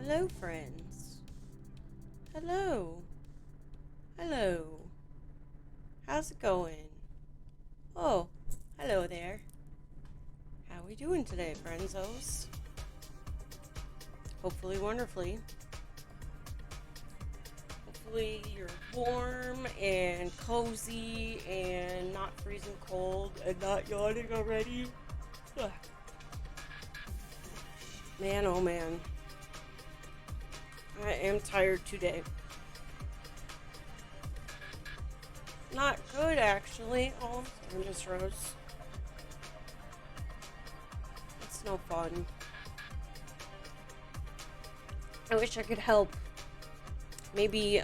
Hello, friends. Hello. Hello. How's it going? Oh, hello you doing today, frienzos? Hopefully wonderfully. Hopefully you're warm and cozy and not freezing cold and not yawning already. Ugh. Man, oh man. I am tired today. Not good, actually. Oh, I just rose. It's no fun. I wish I could help. Maybe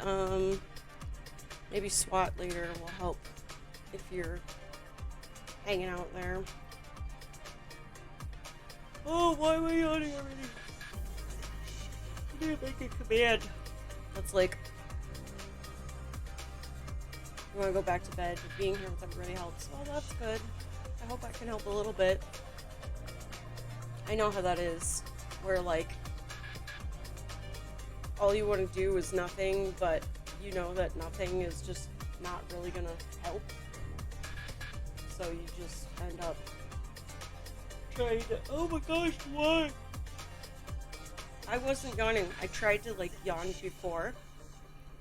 SWAT later will help if you're hanging out there. Oh, why am I yawning already? I need to make a command. That's like, you want to go back to bed, but being here with everybody helps. Well, that's good. I hope I can help a little bit. I know how that is, where like, all you want to do is nothing, but you know that nothing is just not really gonna help. So you just end up trying to, oh my gosh, why? I wasn't yawning. I tried to like yawn before,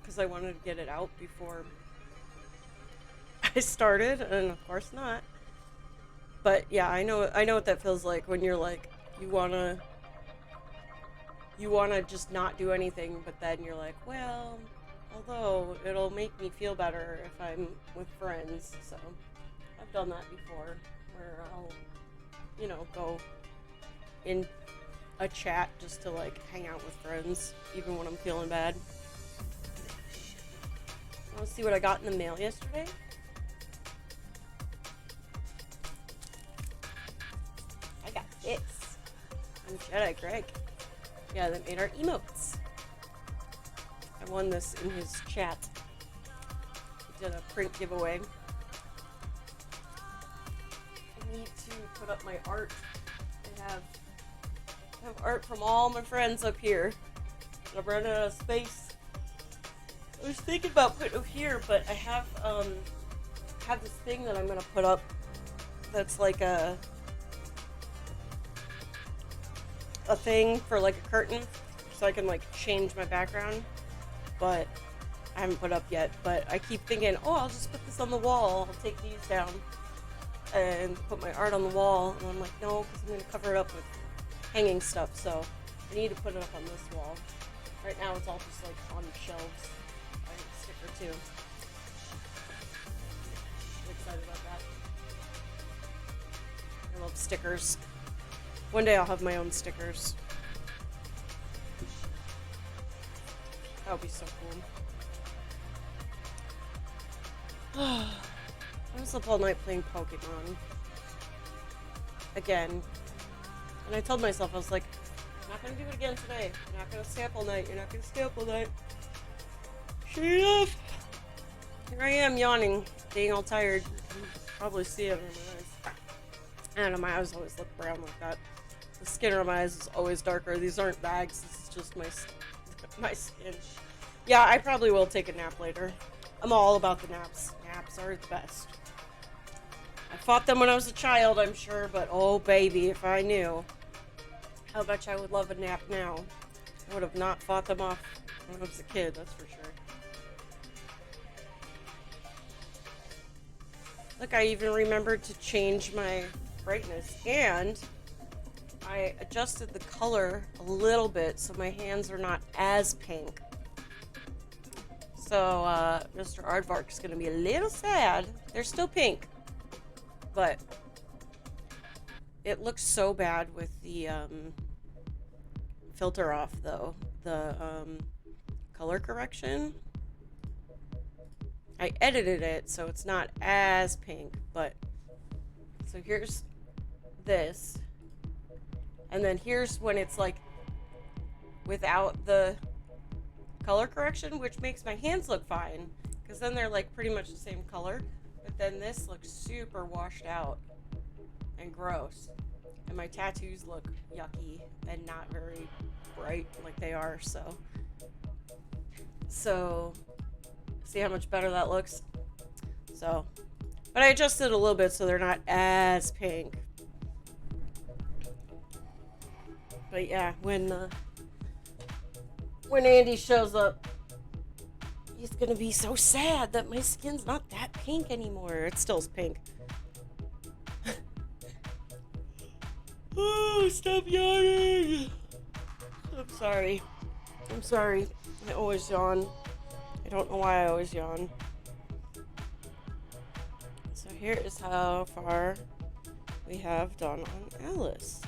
because I wanted to get it out before I started, and of course not. But yeah, I know what that feels like when you're like, you wanna just not do anything, but then you're like, well, although it'll make me feel better if I'm with friends. So I've done that before, where I'll, you know, go in a chat just to like hang out with friends, even when I'm feeling bad. Let's see what I got in the mail yesterday. I got this from Jedi Greg. Yeah, that made our emotes. I won this in his chat. He did a print giveaway. I need to put up my art. I have art from all my friends up here. I've run out of space. I was thinking about putting it here, but I have this thing that I'm gonna put up that's like a thing for like a curtain, so I can like change my background, but I haven't put up yet. But I keep thinking, oh, I'll just put this on the wall. I'll take these down and put my art on the wall, and I'm like, no, because I'm going to cover it up with hanging stuff, so I need to put it up on this wall. Right now it's all just like on shelves. I have a sticker too. I'm excited about that. I love stickers. One day I'll have my own stickers. That would be so cool. I was up all night playing Pokemon. Again. And I told myself, I was like, I'm not going to do it again today. You're not going to stay up all night. You're not going to stay up all night. Sure enough. Here I am yawning, being all tired. You can probably see it in my eyes. I don't know, my eyes always look brown like that. The skin around my eyes is always darker. These aren't bags. This is just my skin. Yeah, I probably will take a nap later. I'm all about the naps. Naps are the best. I fought them when I was a child, I'm sure, but oh baby, if I knew how much I would love a nap now, I would have not fought them off when I was a kid, that's for sure. Look, I even remembered to change my brightness, and I adjusted the color a little bit so my hands are not as pink. So Mr. Aardvark's going to be a little sad. They're still pink, but it looks so bad with the filter off, though. The color correction. I edited it so it's not as pink, but so here's this, and then here's when it's like without the color correction, which makes my hands look fine because then they're like pretty much the same color, but then this looks super washed out and gross, and my tattoos look yucky and not very bright like they are. So see how much better that looks. So, but I adjusted a little bit so they're not as pink. But yeah, when Andy shows up, he's gonna be so sad that my skin's not that pink anymore. It still's pink. Oh, stop yawning! I'm sorry. I'm sorry. I always yawn. I don't know why I always yawn. So here is how far we have done on Alice.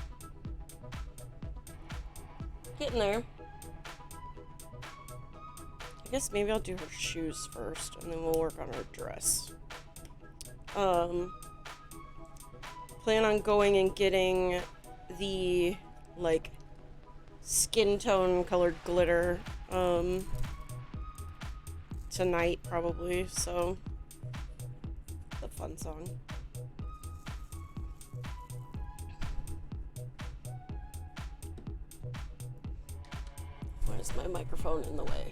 Getting there. I guess maybe I'll do her shoes first, and then we'll work on her dress. Plan on going and getting the, like, skin tone colored glitter, tonight, probably, so it's a fun song. Why is my microphone in the way?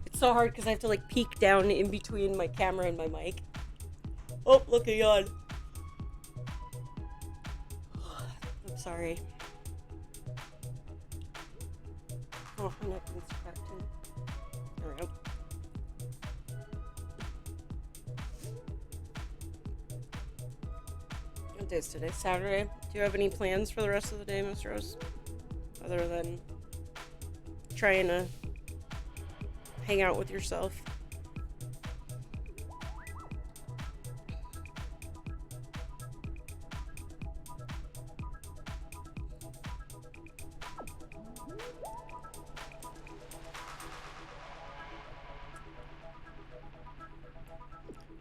It's so hard because I have to, like, peek down in between my camera and my mic. Oh, look, I yawned. I'm sorry. Oh, my neck is cracked too. There we go. What day is today? Saturday. Do you have any plans for the rest of the day, Miss Rose? Other than trying to hang out with yourself?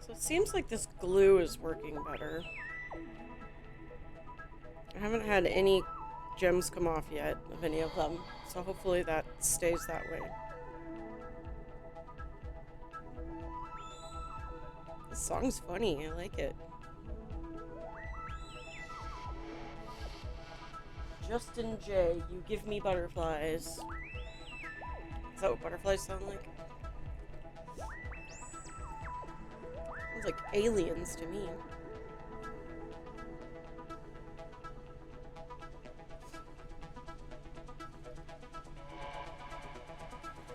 So it seems like this glue is working better. I haven't had any gems come off yet of any of them, so hopefully that stays that way. This song's funny, I like it. Justin J, you give me butterflies. Is that what butterflies sound like? Sounds like aliens to me.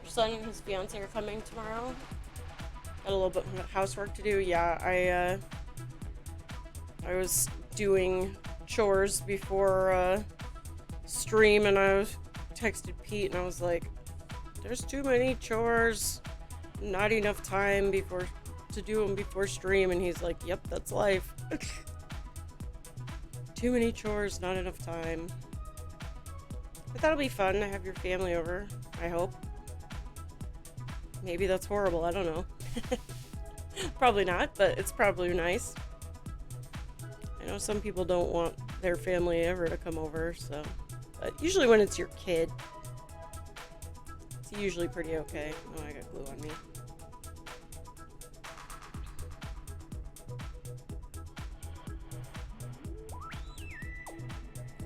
Your son and his fiance are coming tomorrow. Got a little bit of housework to do. Yeah, I was doing chores before stream, and I texted Pete, and I was like, "There's too many chores, not enough time to do them before stream." And he's like, "Yep, that's life." Too many chores, not enough time. But that'll be fun to have your family over, I hope. Maybe that's horrible, I don't know. Probably not, but it's probably nice. I know some people don't want their family ever to come over, so. But usually when it's your kid, it's usually pretty okay. Oh, I got glue on me.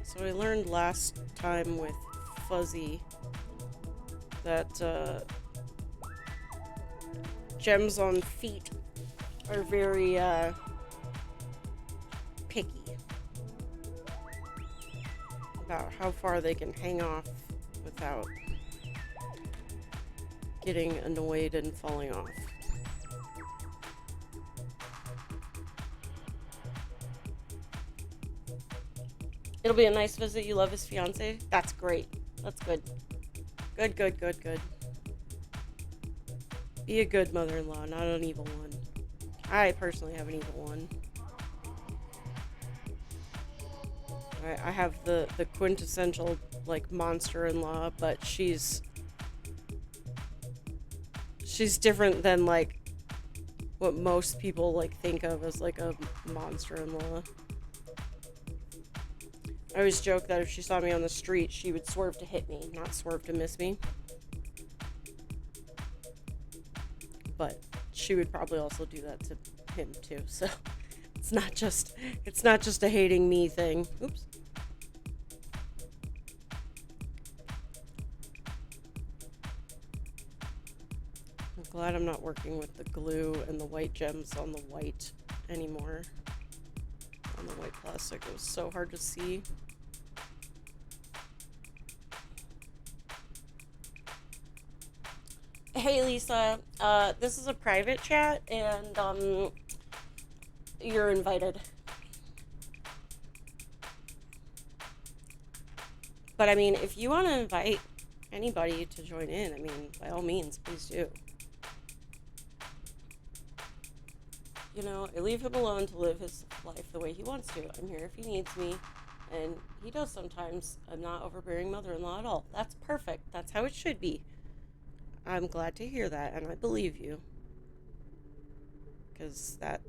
So I learned last time with Fuzzy that gems on feet are very picky about how far they can hang off without getting annoyed and falling off. It'll be a nice visit. You love his fiance? That's great. That's good. Good, good, good, good. Be a good mother-in-law, not an evil one. I personally have an evil one. I have the quintessential, like, monster-in-law, but she's different than, like, what most people, like, think of as, like, a monster-in-law. I always joke that if she saw me on the street, she would swerve to hit me, not swerve to miss me. But she would probably also do that to him too, so it's not just a hating me thing. Oops. I'm glad I'm not working with the glue and the white gems on the white anymore. On the white plastic, it was so hard to see. Hey Lisa, this is a private chat, and you're invited. But I mean, if you want to invite anybody to join in, I mean, by all means, please do. You know, I leave him alone to live his life the way he wants to. I'm here if he needs me, and he does sometimes. I'm not overbearing mother-in-law at all. That's perfect. That's how it should be. I'm glad to hear that, and I believe you. Because that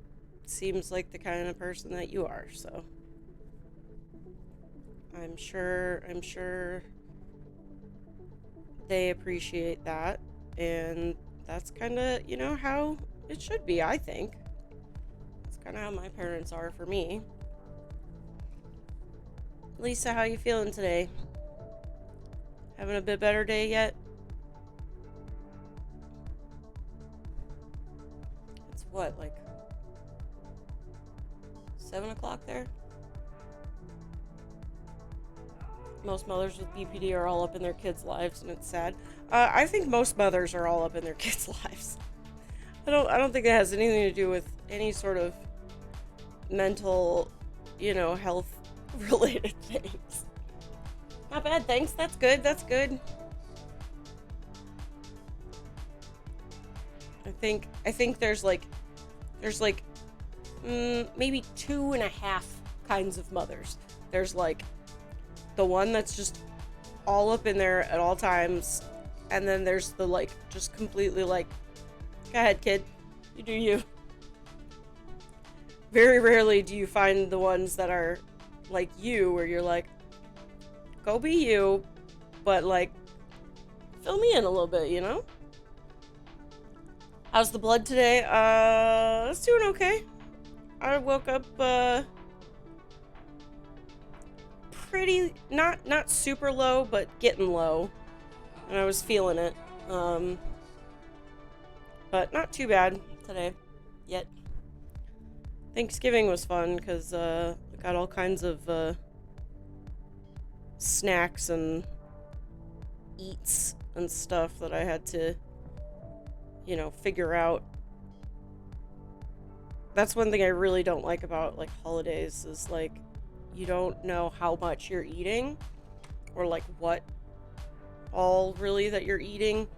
seems like the kind of person that you are, so. I'm sure they appreciate that, and that's kind of, you know, how it should be, I think. It's kind of how my parents are for me. Lisa, how you feeling today? Having a bit better day yet? It's what, like 7 o'clock there? Most mothers with BPD are all up in their kids' lives, and it's sad. I think most mothers are all up in their kids' lives. I don't think it has anything to do with any sort of mental, you know, health related things. Not bad, thanks. That's good. That's good. I think there's like maybe 2.5 kinds of mothers. There's like the one that's just all up in there at all times, and then there's the like just completely like, go ahead kid, you do you. Very rarely do you find the ones that are like you, where you're like, go be you, but like fill me in a little bit, you know. How's the blood today? It's doing okay. I woke up pretty not super low, but getting low, and I was feeling it. But not too bad today yet. Thanksgiving was fun because I got all kinds of snacks and eats and stuff that I had to, you know, figure out. That's one thing I really don't like about like holidays, is like you don't know how much you're eating, or like what all really that you're eating.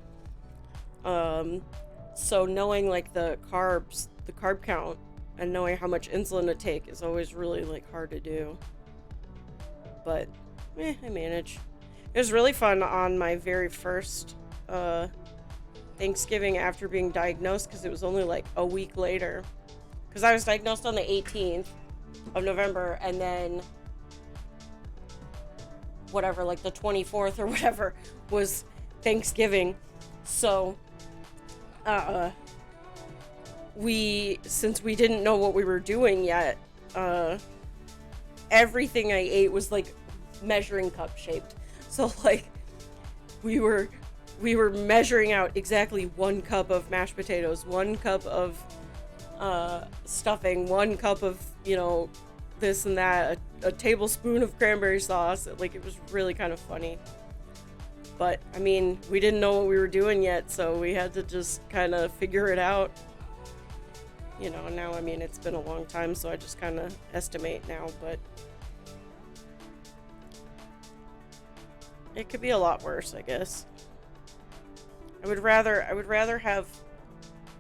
So knowing like the carb count, and knowing how much insulin to take is always really like hard to do. But I manage. It was really fun on my very first Thanksgiving after being diagnosed, because it was only like a week later. Because I was diagnosed on the 18th of November, and then whatever, like the 24th or whatever was Thanksgiving. So since we didn't know what we were doing yet, everything I ate was like measuring cup shaped. So like we were measuring out exactly 1 cup of mashed potatoes, 1 cup of stuffing, 1 cup of, you know, this and that, a tablespoon of cranberry sauce. Like, it was really kind of funny. But I mean, we didn't know what we were doing yet, so we had to just kind of figure it out. You know, now, I mean, it's been a long time, so I just kind of estimate now, but it could be a lot worse, I guess. I would rather have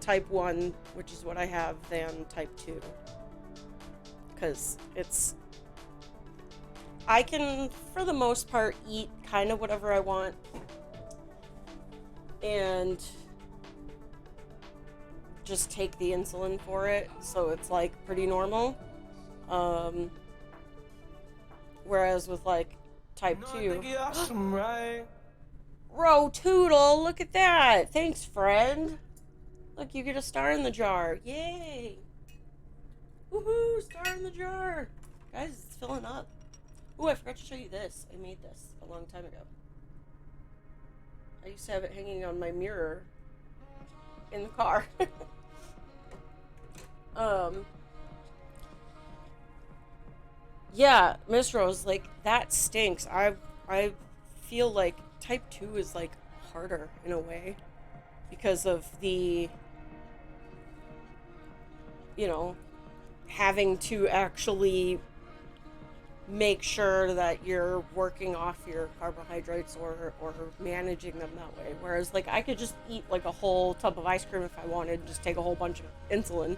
type 1, which is what I have, than type 2. Because I can, for the most part, eat kind of whatever I want. And just take the insulin for it. So it's like pretty normal. Whereas with like type 2. Rotoodle, look at that. Thanks, friend. Look, you get a star in the jar. Yay. Woohoo, star in the jar. Guys, it's filling up. Ooh, I forgot to show you this. I made this a long time ago. I used to have it hanging on my mirror in the car. Yeah, Miss Rose, like, that stinks. I feel like type 2 is, like, harder in a way. because of the, you know, having to actually make sure that you're working off your carbohydrates or managing them that way. Whereas, like, I could just eat like a whole tub of ice cream if I wanted and just take a whole bunch of insulin.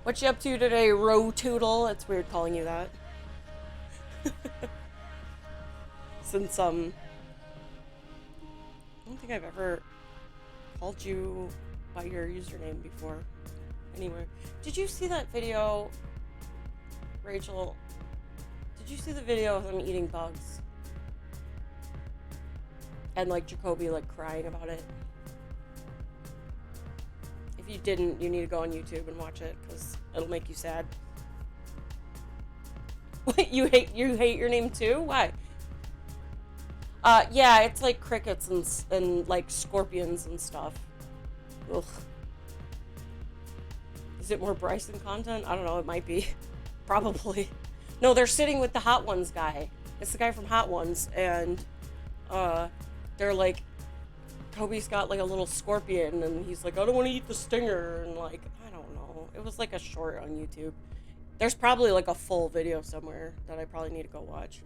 What you up to today, Rotoodle? It's weird calling you that. Since, I don't think I've ever called you by your username before. Anyway, did you see that video, Rachel? Did you see the video of them eating bugs? And, like, Jacoby, like, crying about it? If you didn't, you need to go on YouTube and watch it, because it'll make you sad. What, you hate your name too? Why? Yeah, it's like crickets and like scorpions and stuff. Ugh. Is it more Bryson content? I don't know, it might be. Probably. No, they're sitting with the Hot Ones guy. It's the guy from Hot Ones, and they're like, Kobe's got like a little scorpion, and he's like, I don't want to eat the stinger, and like, I don't know. It was like a short on YouTube. There's probably like a full video somewhere that I probably need to go watch.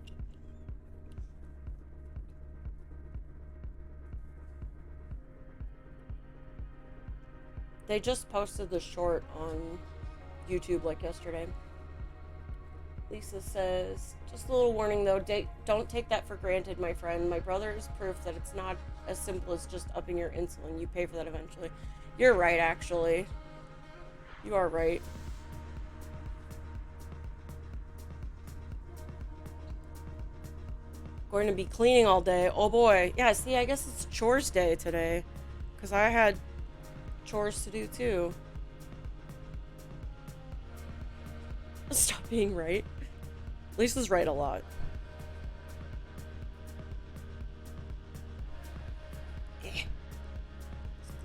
They just posted the short on YouTube like yesterday. Lisa says, just a little warning though, don't take that for granted, my friend. My brother is proof that it's not as simple as just upping your insulin. You pay for that eventually. You're right, actually. You are right. Going to be cleaning all day. Oh boy. Yeah, see, I guess it's chores day today. Because I had chores to do too. Stop being right. Lisa's right a lot. This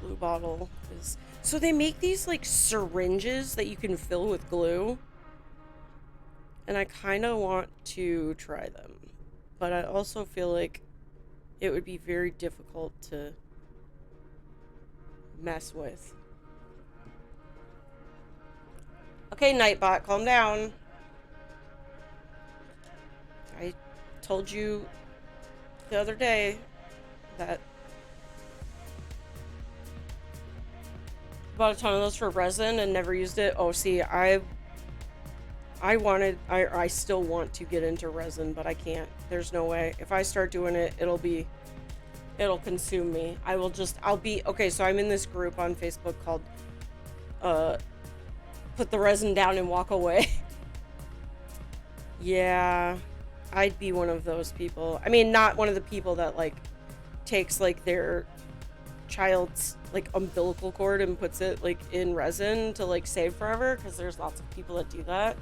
glue bottle is... So they make these like syringes that you can fill with glue. And I kind of want to try them. But I also feel like it would be very difficult to mess with. Okay, Nightbot, calm down. I told you the other day that I bought a ton of those for resin and never used it. Oh, see, I still want to get into resin, but I can't. There's no way. If I start doing it, it'll consume me. Okay, so I'm in this group on Facebook called, put the resin down and walk away. Yeah, I'd be one of those people. I mean, not one of the people that, like, takes, like, their child's, like, umbilical cord and puts it, like, in resin to, like, save forever, because there's lots of people that do that.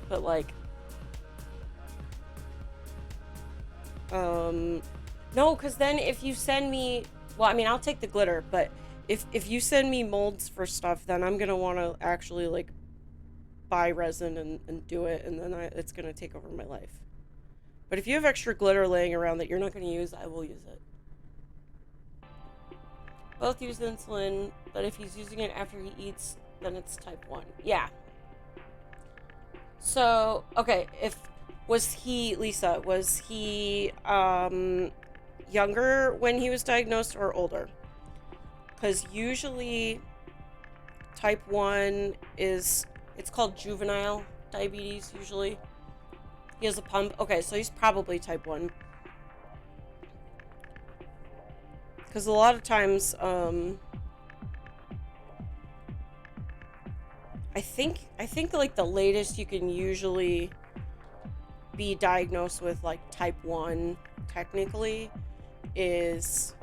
But, like, no, because then if you send me, well, I mean, I'll take the glitter, but if you send me molds for stuff, then I'm gonna want to actually, like, buy resin and do it, and then it's gonna take over my life. But if you have extra glitter laying around that you're not gonna use, I will use it. Both use insulin, but if he's using it after he eats, then it's type 1. Yeah. So, okay, was he younger when he was diagnosed or older? Because usually type 1 it's called juvenile diabetes, usually. He has a pump. Okay, so he's probably type 1. Because a lot of times, I think like the latest you can usually be diagnosed with like type 1 technically is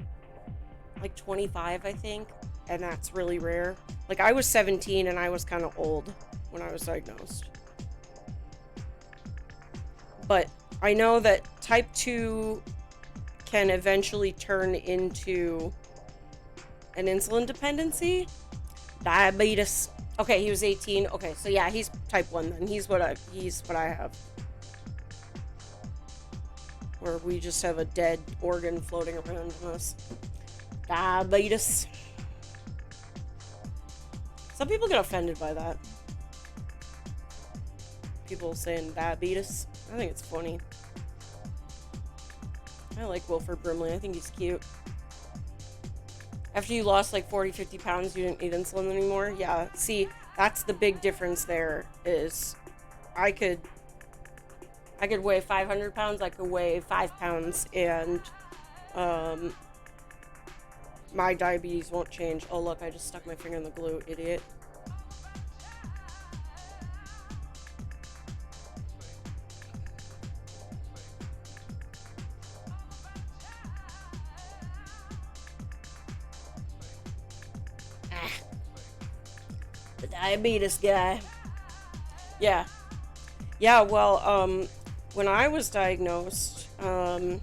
like 25, I think, and that's really rare. Like, I was 17 and I was kind of old when I was diagnosed. But I know that type 2 can eventually turn into an insulin dependency. Diabetes. Okay, he was 18. Okay, so yeah, he's type 1 then. He's what I have. Or we just have a dead organ floating around in us. Diabetes. Some people get offended by that. People saying diabetes. I think it's funny. I like Wilford Brimley. I think he's cute. After you lost like 40, 50 pounds, you didn't need insulin anymore? Yeah, see, that's the big difference there is I could weigh 500 pounds, I could weigh 5 pounds, and my diabetes won't change. Oh, look, I just stuck my finger in the glue, idiot. The diabetes guy. Yeah. Yeah, well, when I was diagnosed, I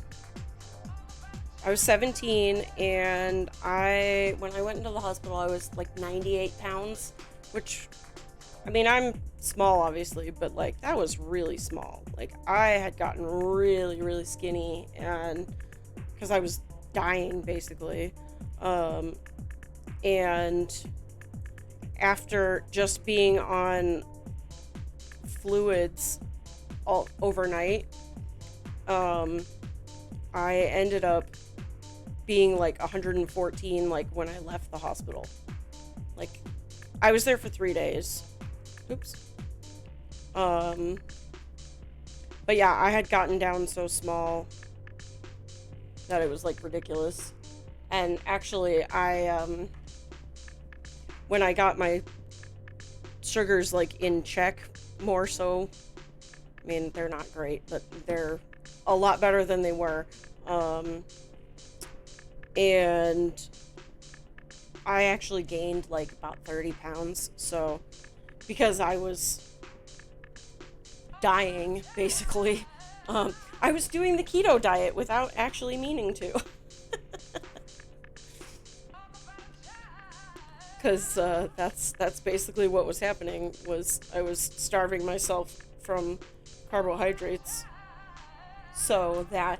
was 17, and when I went into the hospital, I was like 98 pounds, which, I mean, I'm small, obviously, but like, that was really small. Like, I had gotten really, really skinny, and because I was dying, basically. And after just being on fluids all overnight, I ended up being like 114 like when I left the hospital. Like, I was there for 3 days. Oops. But yeah, I had gotten down so small that it was like ridiculous. And actually, when I got my sugars like in check more so, I mean, they're not great, but they're a lot better than they were. And I actually gained like about 30 pounds. So, because I was dying, basically, I was doing the keto diet without actually meaning to. Because that's basically what was happening, was I was starving myself from carbohydrates, so that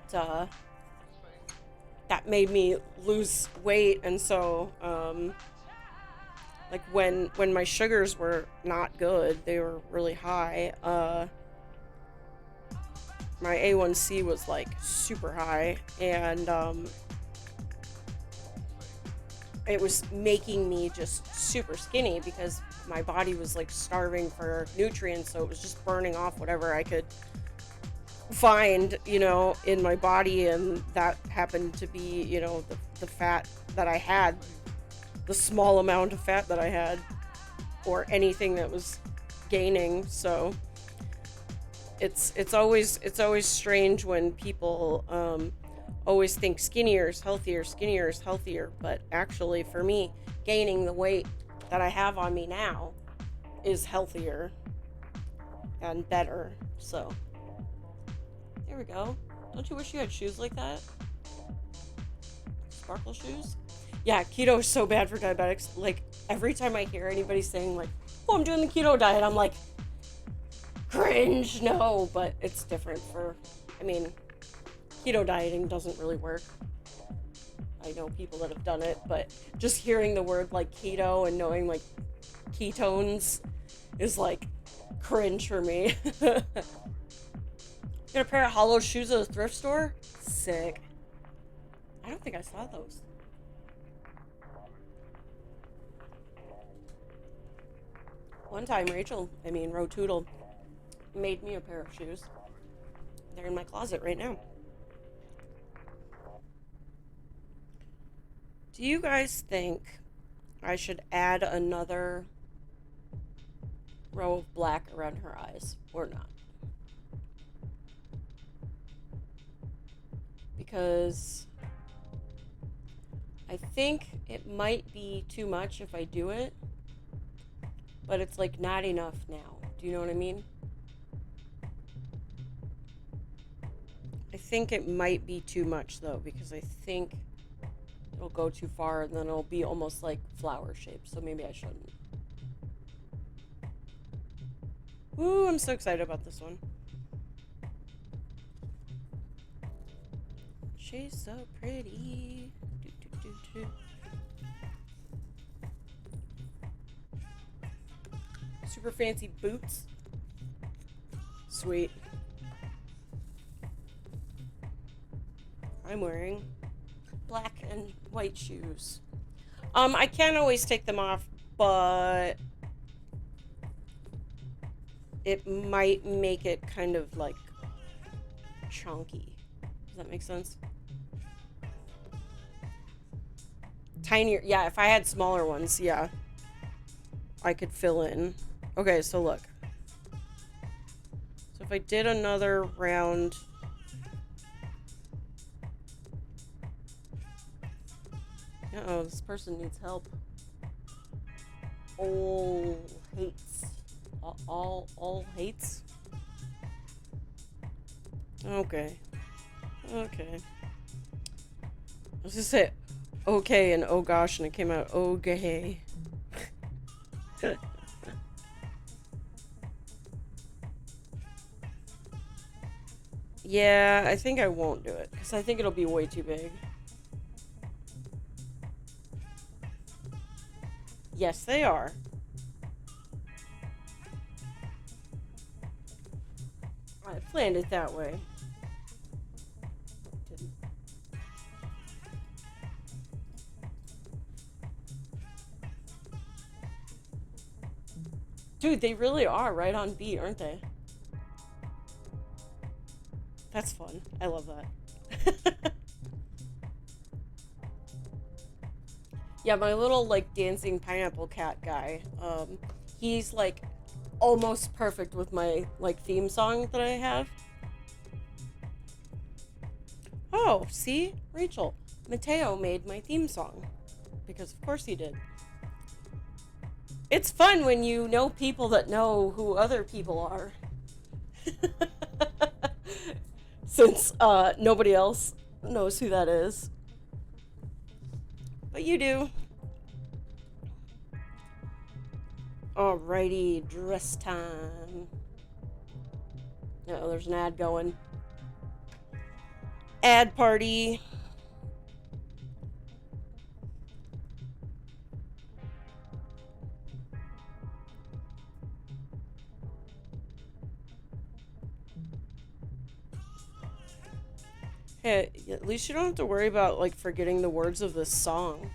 made me lose weight. And so like when my sugars were not good, they were really high, my A1C was like super high, and it was making me just super skinny because my body was like starving for nutrients, so it was just burning off whatever I could find, you know, in my body. And that happened to be, you know, the fat that I had, the small amount of fat that I had, or anything that was gaining. So it's always strange when people always think skinnier is healthier, but actually for me, gaining the weight that I have on me now is healthier and better. So there we go. Don't you wish you had shoes like that? Sparkle shoes? Yeah, keto is so bad for diabetics. Like, every time I hear anybody saying like, oh, I'm doing the keto diet, I'm like, cringe. No, but it's different for, I mean, keto dieting doesn't really work. I know people that have done it, but just hearing the word like keto and knowing like ketones is like cringe for me. Get a pair of hollow shoes at a thrift store? Sick. I don't think I saw those. One time Rotoodle made me a pair of shoes. They're in my closet right now. Do you guys think I should add another row of black around her eyes or not? Because I think it might be too much if I do it, but it's like not enough now. Do you know what I mean? I think it might be too much though, because I think it'll go too far and then it'll be almost like flower shaped, so maybe I shouldn't. Ooh, I'm so excited about this one. She's so pretty. Do, do, do, do. Super fancy boots. Sweet. I'm wearing black and white shoes. I can always take them off, but it might make it kind of like chunky. Does that make sense? Tinier. Yeah, if I had smaller ones, yeah, I could fill in. Okay, so look. So if I did another round. Uh-oh, this person needs help. All hates. All hates? Okay. Okay. I was just say okay and oh gosh, and it came out okay. Yeah, I think I won't do it, because I think it'll be way too big. Yes, they are. I planned it that way. Didn't. Dude, they really are right on beat, aren't they? That's fun. I love that. Yeah, my little, like, dancing pineapple cat guy, he's, like, almost perfect with my, like, theme song that I have. Oh, see? Rachel. Mateo made my theme song. Because of course he did. It's fun when you know people that know who other people are. Since, nobody else knows who that is. But you do. Alrighty, dress time. Oh, there's an ad going. Ad party. Hey, at least you don't have to worry about, like, forgetting the words of this song.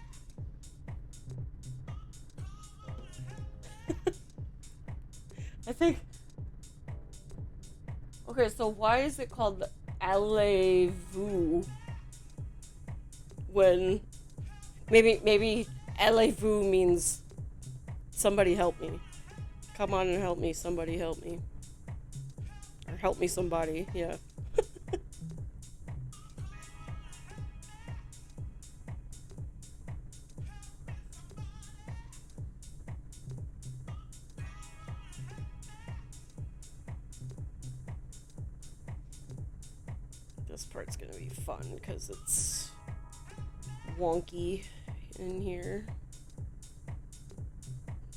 I think... Okay, so why is it called allez-vous? When... Maybe allez-vous means somebody help me. Come on and help me, somebody help me. Or help me somebody, yeah. This part's gonna be fun because it's wonky in here.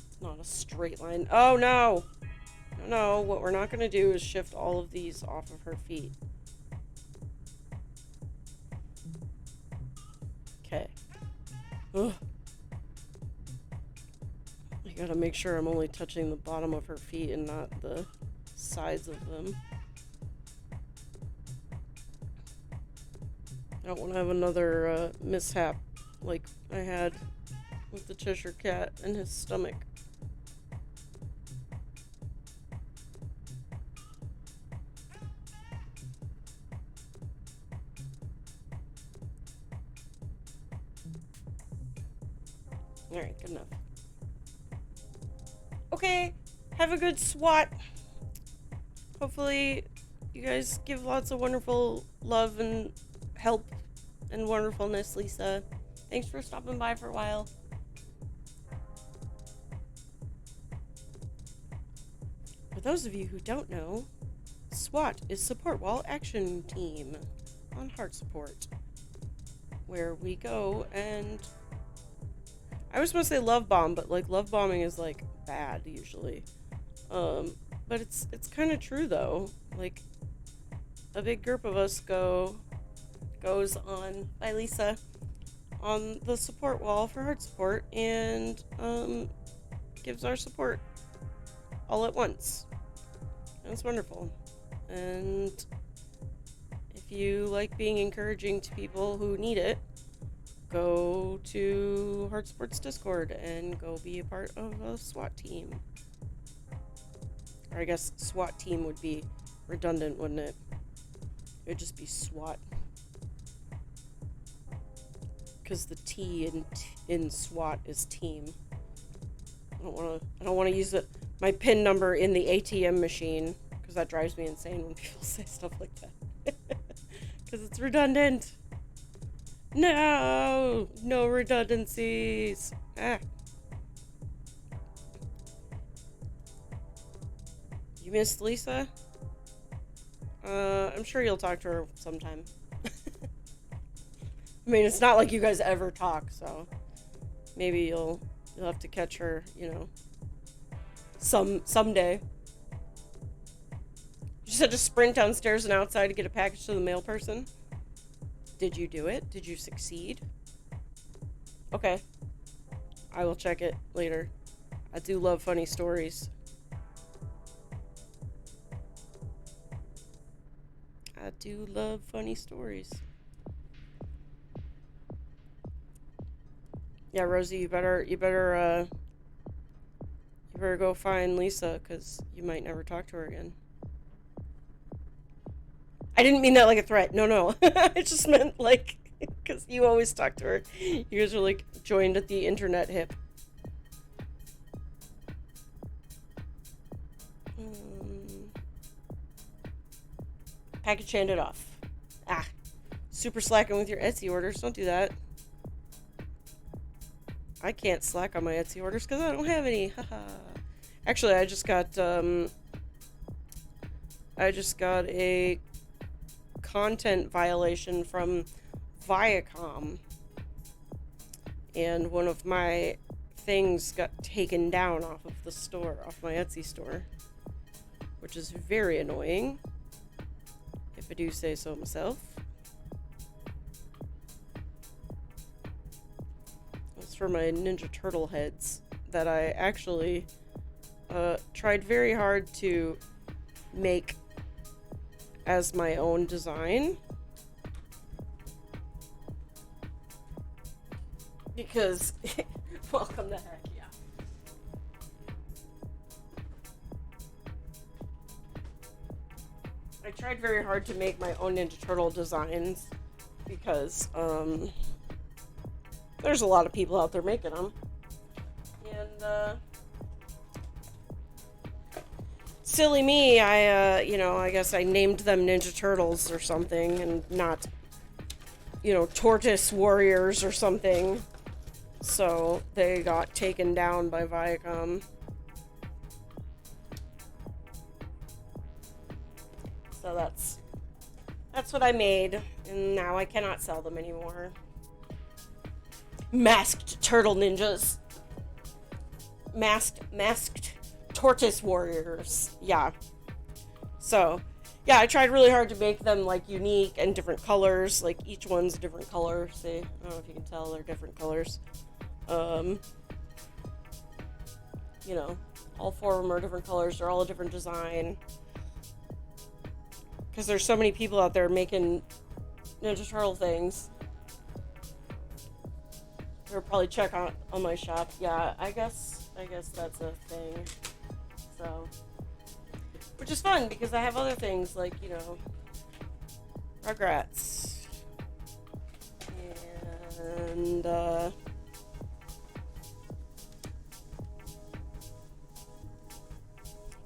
It's not a straight line. Oh no! No, what we're not gonna do is shift all of these off of her feet. Okay. Ugh. I gotta make sure I'm only touching the bottom of her feet and not the sides of them. I don't want to have another mishap like I had with the Cheshire Cat and his stomach. Alright, good enough. Okay, have a good SWAT. Hopefully you guys give lots of wonderful love and help and wonderfulness, Lisa. Thanks for stopping by for a while. For those of you who don't know, SWAT is Support While Action Team on Heart Support, where we go and I was supposed to say love bomb, but like love bombing is like bad usually. But it's kind of true though. Like a big group of us go goes on by Lisa on the support wall for heart support, and gives our support all at once. And it's wonderful. And if you like being encouraging to people who need it, go to Heart Support's Discord and go be a part of a SWAT team. Or I guess SWAT team would be redundant, wouldn't it? It would just be SWAT. Because the T in SWAT is team. I don't want to use my PIN number in the ATM machine, because that drives me insane when people say stuff like that. Because it's redundant. No redundancies. Ah. You missed Lisa? I'm sure you'll talk to her sometime. I mean, it's not like you guys ever talk, so maybe you'll have to catch her, you know, someday. You just had to sprint downstairs and outside to get a package to the mail person. Did you do it? Did you succeed? Okay. I will check it later. I do love funny stories. I do love funny stories. Yeah, Rosie, you better go find Lisa, because you might never talk to her again. I didn't mean that like a threat. No. I just meant, like, because you always talk to her. You guys are, like, joined at the internet hip. Package handed off. Ah. Super slacking with your Etsy orders. Don't do that. I can't slack on my Etsy orders because I don't have any. Haha. Actually, I just got a content violation from Viacom, and one of my things got taken down off of the store, off my Etsy store, which is very annoying, if I do say so myself. It's for my Ninja Turtle heads that I actually tried very hard to make as my own design, because welcome to heck, yeah. I tried very hard to make my own Ninja Turtle designs because there's a lot of people out there making them, and silly me, I guess I named them Ninja Turtles or something, and not, Tortoise Warriors or something. So they got taken down by Viacom. So that's what I made, and now I cannot sell them anymore. Masked turtle ninjas. Masked Tortoise Warriors. Yeah. So, yeah, I tried really hard to make them, like, unique and different colors. Like, each one's a different color. See? I don't know if you can tell, they're different colors. All four of them are different colors. They're all a different design. Because there's so many people out there making Ninja Turtle things. They'll probably check on my shop. Yeah, I guess that's a thing. So, which is fun because I have other things like, Rugrats. And,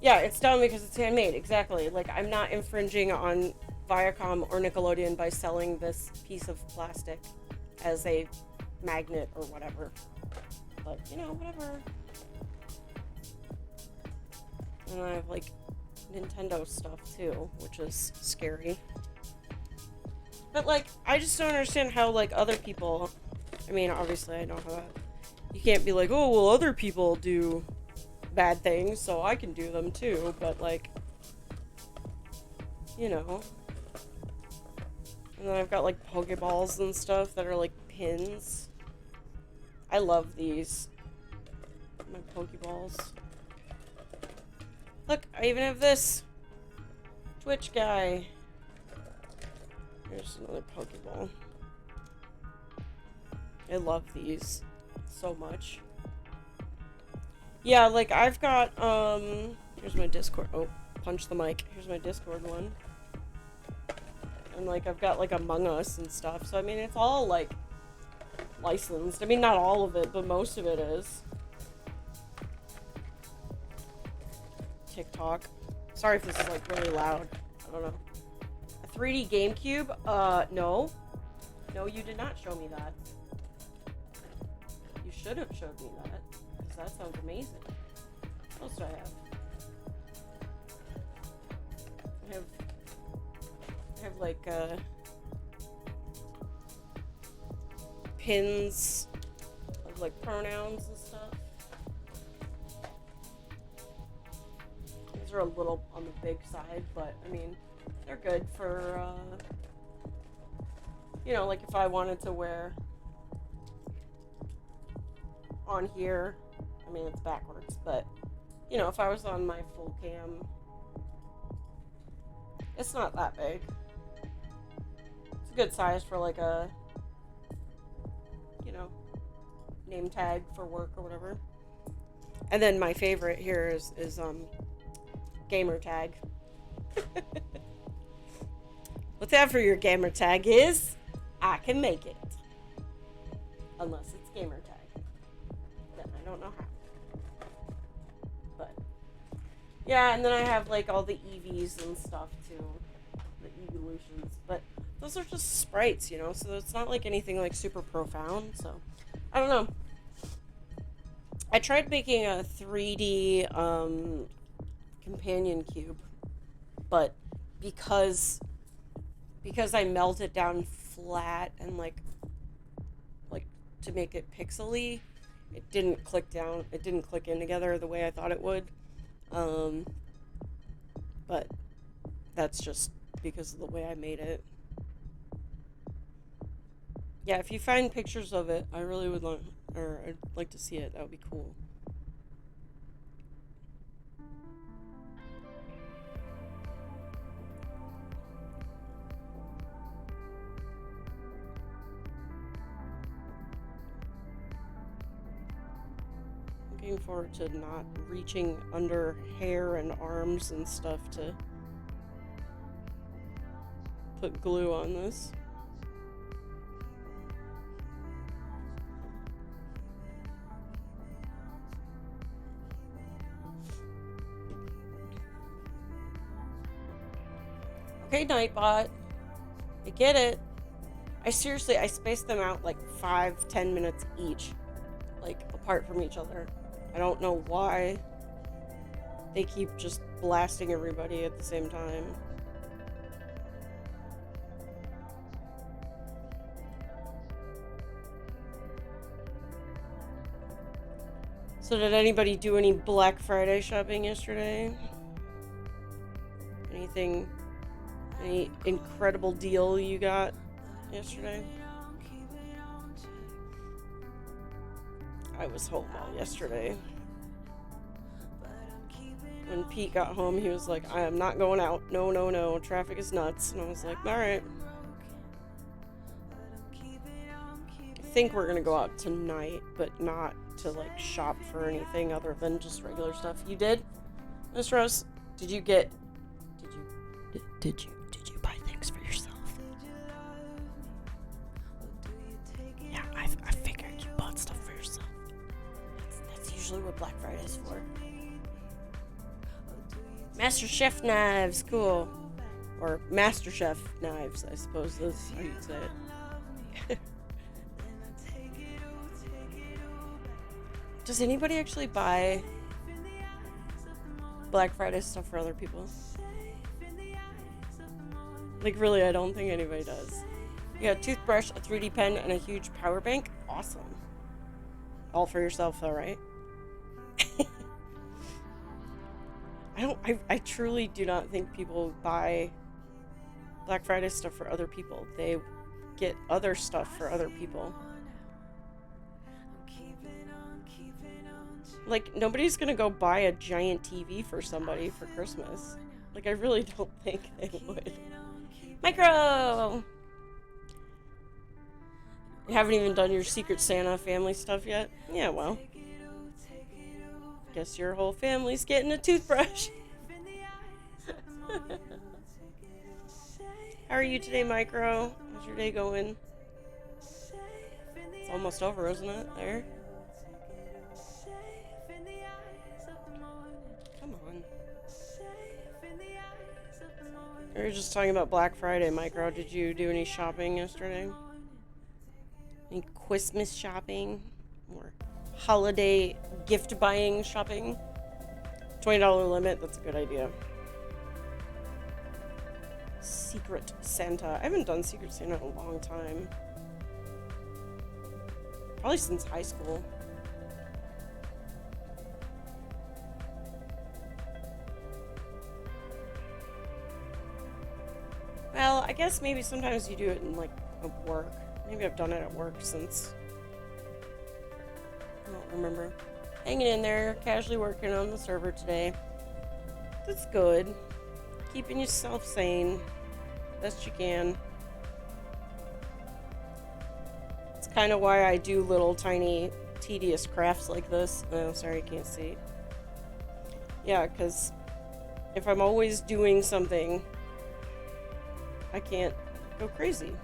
yeah, it's done because it's handmade, exactly. Like, I'm not infringing on Viacom or Nickelodeon by selling this piece of plastic as a magnet or whatever. But, whatever. And I have, like, Nintendo stuff, too, which is scary. But, like, I just don't understand how, like, other people... I mean, obviously, I know how that... You can't be like, oh, well, other people do bad things, so I can do them, too. But, like, And then I've got like Pokeballs and stuff that are like pins. I love these. My Pokeballs. Look, I even have this Twitch guy. Here's another Pokeball. I love these so much. Yeah, like I've got, here's my Discord. Oh, punch the mic. Here's my Discord one. And like I've got like Among Us and stuff. So I mean, it's all like licensed. I mean, not all of it, but most of it is. TikTok. Sorry if this is like really loud. I don't know. A 3D GameCube? No. No, you did not show me that. You should have showed me that. Because that sounds amazing. What else do I have? I have like, pins of like pronouns and stuff. These are a little on the big side, but I mean, they're good for, you know, like if I wanted to wear on here, I mean, it's backwards, but you know, if I was on my full cam, it's not that big. It's a good size for like a, you know, name tag for work or whatever. And then my favorite here is gamer tag. Whatever your gamer tag is, I can make it. Unless it's gamer tag. Then I don't know how. But yeah, and then I have like all the EVs and stuff too. The evolutions. But those are just sprites, you know, so it's not like anything like super profound, so I don't know. I tried making a 3D companion cube, but because I melt it down flat and like to make it pixely, it didn't click in together the way I thought it would. But that's just because of the way I made it. Yeah, if you find pictures of it, I really would I'd like to see it. That would be cool. Looking forward to not reaching under hair and arms and stuff to put glue on this. Okay, Nightbot. I get it. I spaced them out like 5-10 minutes each, like apart from each other. I don't know why they keep just blasting everybody at the same time. So did anybody do any Black Friday shopping yesterday? Any incredible deal you got yesterday? I was home all yesterday. When Pete got home, he was like, I am not going out. No, traffic is nuts. And I was like, alright. I think we're gonna go out tonight, but not to like shop for anything other than just regular stuff. You did? Miss Rose? Did you buy things for yourself? Yeah, I figured you bought stuff for yourself. That's usually what Black Friday is for. Master Chef knives, cool. Or Master Chef knives, I suppose that's how you'd say it. Does anybody actually buy Black Friday stuff for other people? Like, really, I don't think anybody does. You got a toothbrush, a 3D pen, and a huge power bank. Awesome. All for yourself, though, right? I truly do not think people buy Black Friday stuff for other people. They get other stuff for other people. Like, nobody's gonna go buy a giant TV for somebody for Christmas. Like, I really don't think they would. Micro! You haven't even done your Secret Santa family stuff yet? Yeah, well. Guess your whole family's getting a toothbrush. How are you today, Micro? How's your day going? It's almost over, isn't it? There. Come on. We were just talking about Black Friday, Micro. Did you do any shopping yesterday? Any Christmas shopping? Or holiday gift buying shopping? $20 limit, that's a good idea. Secret Santa. I haven't done Secret Santa in a long time. Probably since high school. Well, I guess maybe sometimes you do it in, like, at work. Maybe I've done it at work since... I don't remember. Hanging in there, casually working on the server today. That's good. Keeping yourself sane. Best you can. It's kind of why I do little tiny tedious crafts like this. Oh, sorry, I can't see. Yeah, because if I'm always doing something, I can't go crazy.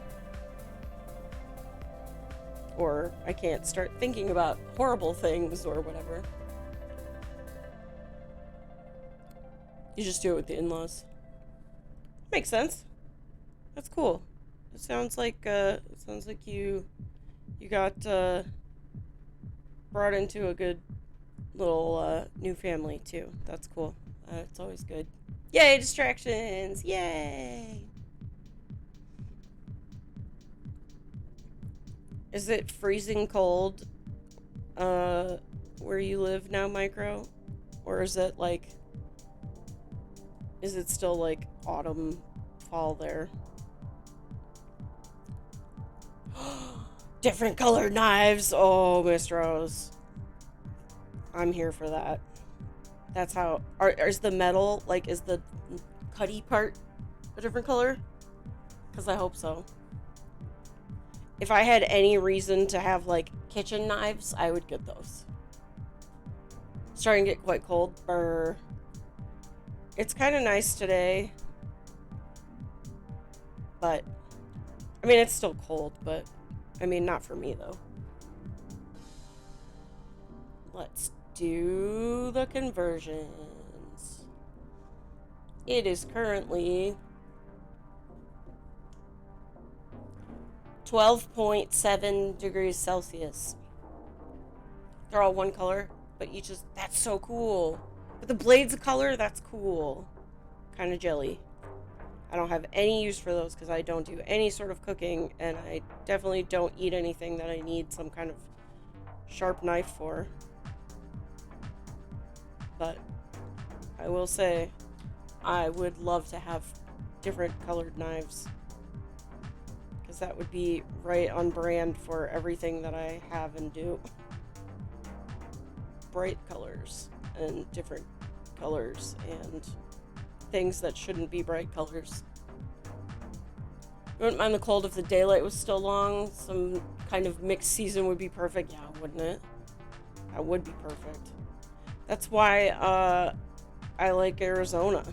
Or I can't start thinking about horrible things or whatever. You just do it with the in-laws. Makes sense. That's cool. It sounds like you got brought into a good little new family too. That's cool. It's always good. Yay, distractions! Yay! Is it freezing cold where you live now, Micro? Or is it like... Is it still like autumn, fall there? Different colored knives! Oh, Miss Rose. I'm here for that. That's how... Is the metal, like, is the cutty part a different color? Because I hope so. If I had any reason to have, like, kitchen knives, I would get those. Starting to get quite cold. Brr. It's kind of nice today. But, I mean, it's still cold, but, I mean, not for me, though. Let's do the conversions. It is currently 12.7 degrees Celsius. They're all one color, but each is... That's so cool. But the blade's a color? That's cool. Kind of jelly. I don't have any use for those because I don't do any sort of cooking, and I definitely don't eat anything that I need some kind of sharp knife for. But I will say, I would love to have different colored knives. Because that would be right on brand for everything that I have and do. Bright colors and different colors and things that shouldn't be bright colors. I wouldn't mind the cold if the daylight was still long. Some kind of mixed season would be perfect. Yeah, wouldn't it? That would be perfect. That's why I like Arizona.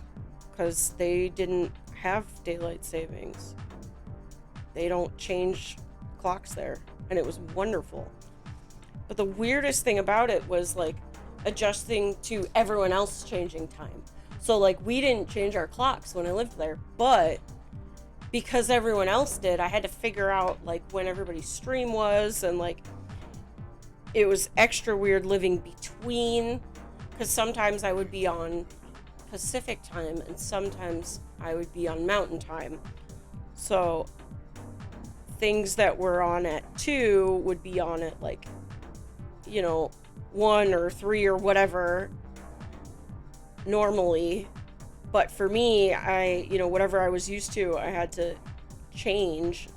Because they didn't have daylight savings. They don't change clocks there. And it was wonderful. But the weirdest thing about it was, like, adjusting to everyone else changing time. So, like, we didn't change our clocks when I lived there, but because everyone else did, I had to figure out, like, when everybody's stream was, and, like, it was extra weird living between, because sometimes I would be on Pacific time, and sometimes I would be on Mountain time. So, things that were on at 2 would be on at, like, you know, 1 or 3 or whatever, normally, But for me, you know, whatever I was used to, I had to change.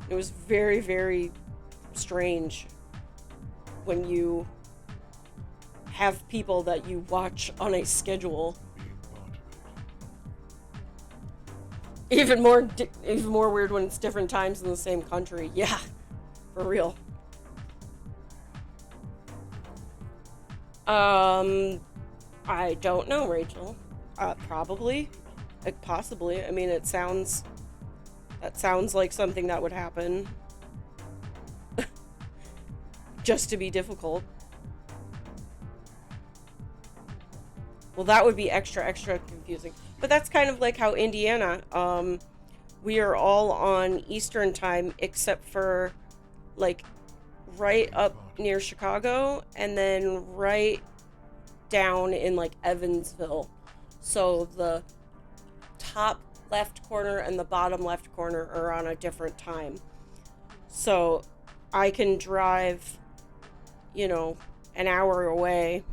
It was very, very strange when you have people that you watch on a schedule. Even more weird when it's different times in the same country. Yeah, for real. I don't know, Rachel. Probably. Like, possibly. I mean, that sounds like something that would happen. Just to be difficult. Well, that would be extra confusing. But that's kind of like how Indiana, we are all on Eastern time except for, like, right up near Chicago and then right down in, like, Evansville. So the top left corner and the bottom left corner are on a different time. So I can drive, you know, an hour away,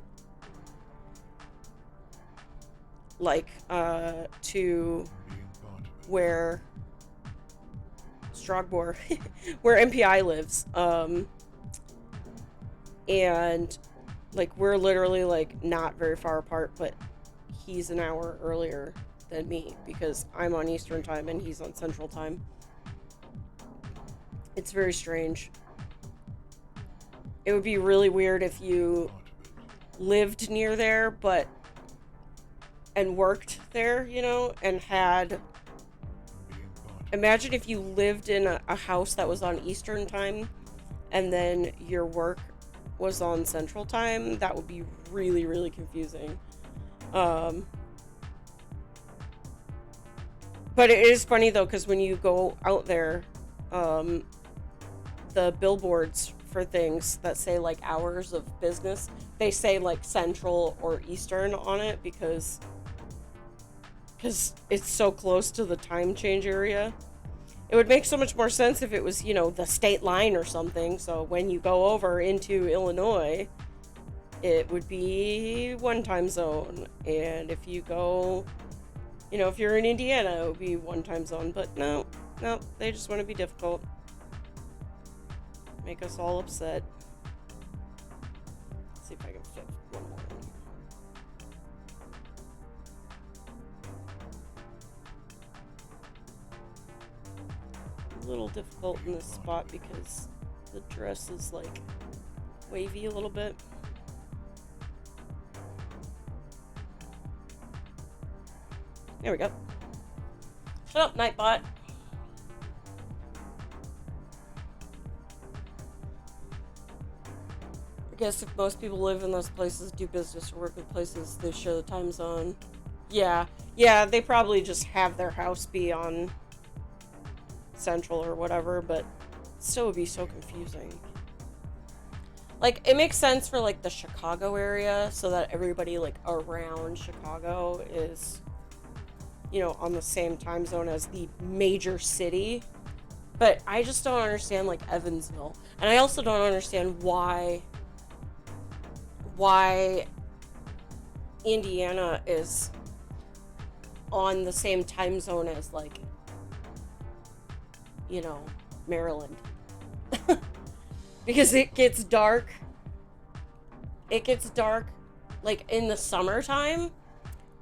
like, to where Strogbour, where MPI lives, and, like, we're literally, like, not very far apart, but he's an hour earlier than me, because I'm on Eastern time and he's on Central time. It's very strange. It would be really weird if you lived near there, and worked there, you know, and had... Imagine if you lived in a house that was on Eastern time, and then your work was on Central time. That would be really, really confusing. But it is funny, though, because when you go out there, the billboards for things that say, like, hours of business, they say, like, Central or Eastern on it because it's so close to the time change area. It would make so much more sense if it was, you know, the state line or something. So when you go over into Illinois, it would be one time zone. And if you go, you know, if you're in Indiana, it would be one time zone. But no, they just want to be difficult. Make us all upset. Let's see if I can fit one more in. A little difficult in this spot because the dress is, like, wavy a little bit. There we go. Shut up, Nightbot. I guess if most people live in those places, do business or work in places, they share the time zone. Yeah, they probably just have their house be on Central or whatever, but it still would be so confusing. Like, it makes sense for, like, the Chicago area, so that everybody, like, around Chicago is, you know, on the same time zone as the major city. But I just don't understand, like, Evansville. And I also don't understand why Indiana is on the same time zone as, like, you know, Maryland. Because it gets dark, like, in the summertime,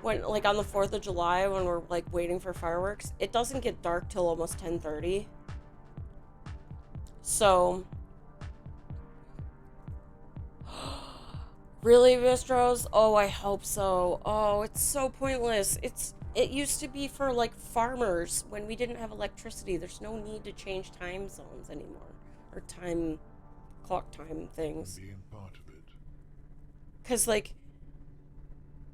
when, like, on the 4th of July, when we're, like, waiting for fireworks, it doesn't get dark till almost 10:30. So, really, Miss Rose? Oh, I hope so. Oh, it's so pointless. It used to be for, like, farmers when we didn't have electricity. There's no need to change time zones anymore, or clock time things. Being part of it. 'Cause, like,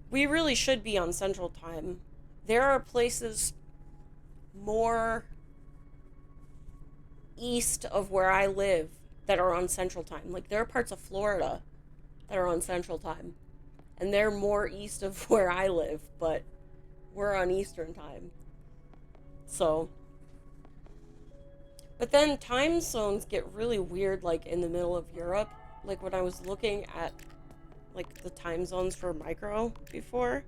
we really should be on Central time. There are places more east of where I live that are on Central time. Like, there are parts of Florida that are on Central time. And they're more east of where I live, but we're on Eastern time. So. But then time zones get really weird, like, in the middle of Europe. Like, when I was looking at, like, the time zones for micro before,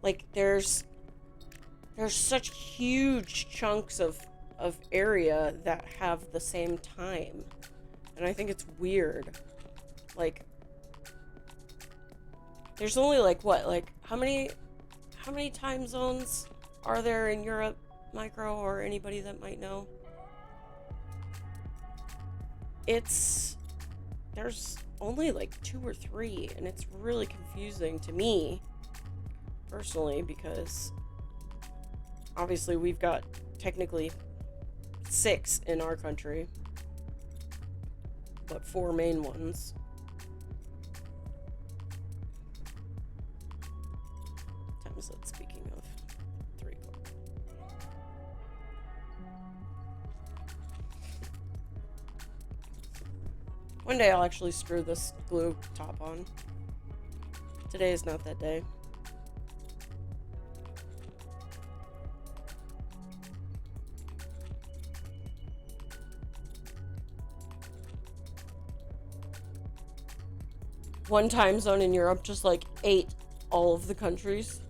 Like, there's such huge chunks of area that have the same time. And I think it's weird. Like, there's only like what, like how many time zones are there in Europe, Micro, or anybody that might know? There's only like 2 or 3, and it's really confusing to me personally, because obviously we've got technically 6 in our country, but 4 main ones. What time is it, speaking of? 3 o'clock. One day I'll actually screw this glue top on. Today is not that day. One time zone in Europe just like ate all of the countries.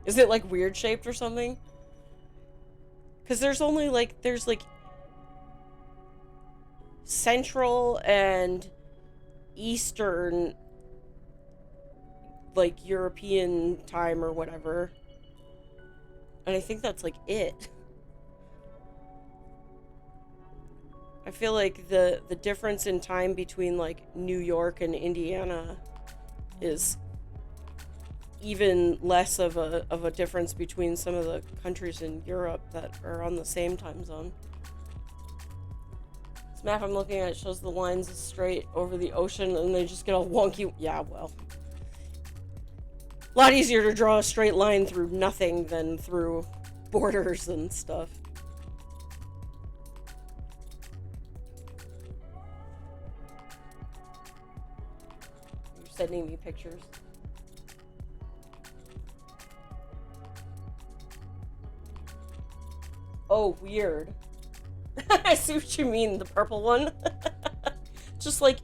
Is it like weird shaped or something? Because there's only like, there's like Central and Eastern, like European time or whatever. And I think that's like it. I feel like the difference in time between like New York and Indiana is even less of a difference between some of the countries in Europe that are on the same time zone. This map I'm looking at shows the lines straight over the ocean and they just get all wonky. Yeah, well. A lot easier to draw a straight line through nothing than through borders and stuff. You're sending me pictures. Oh, weird. I see what you mean, the purple one. Just like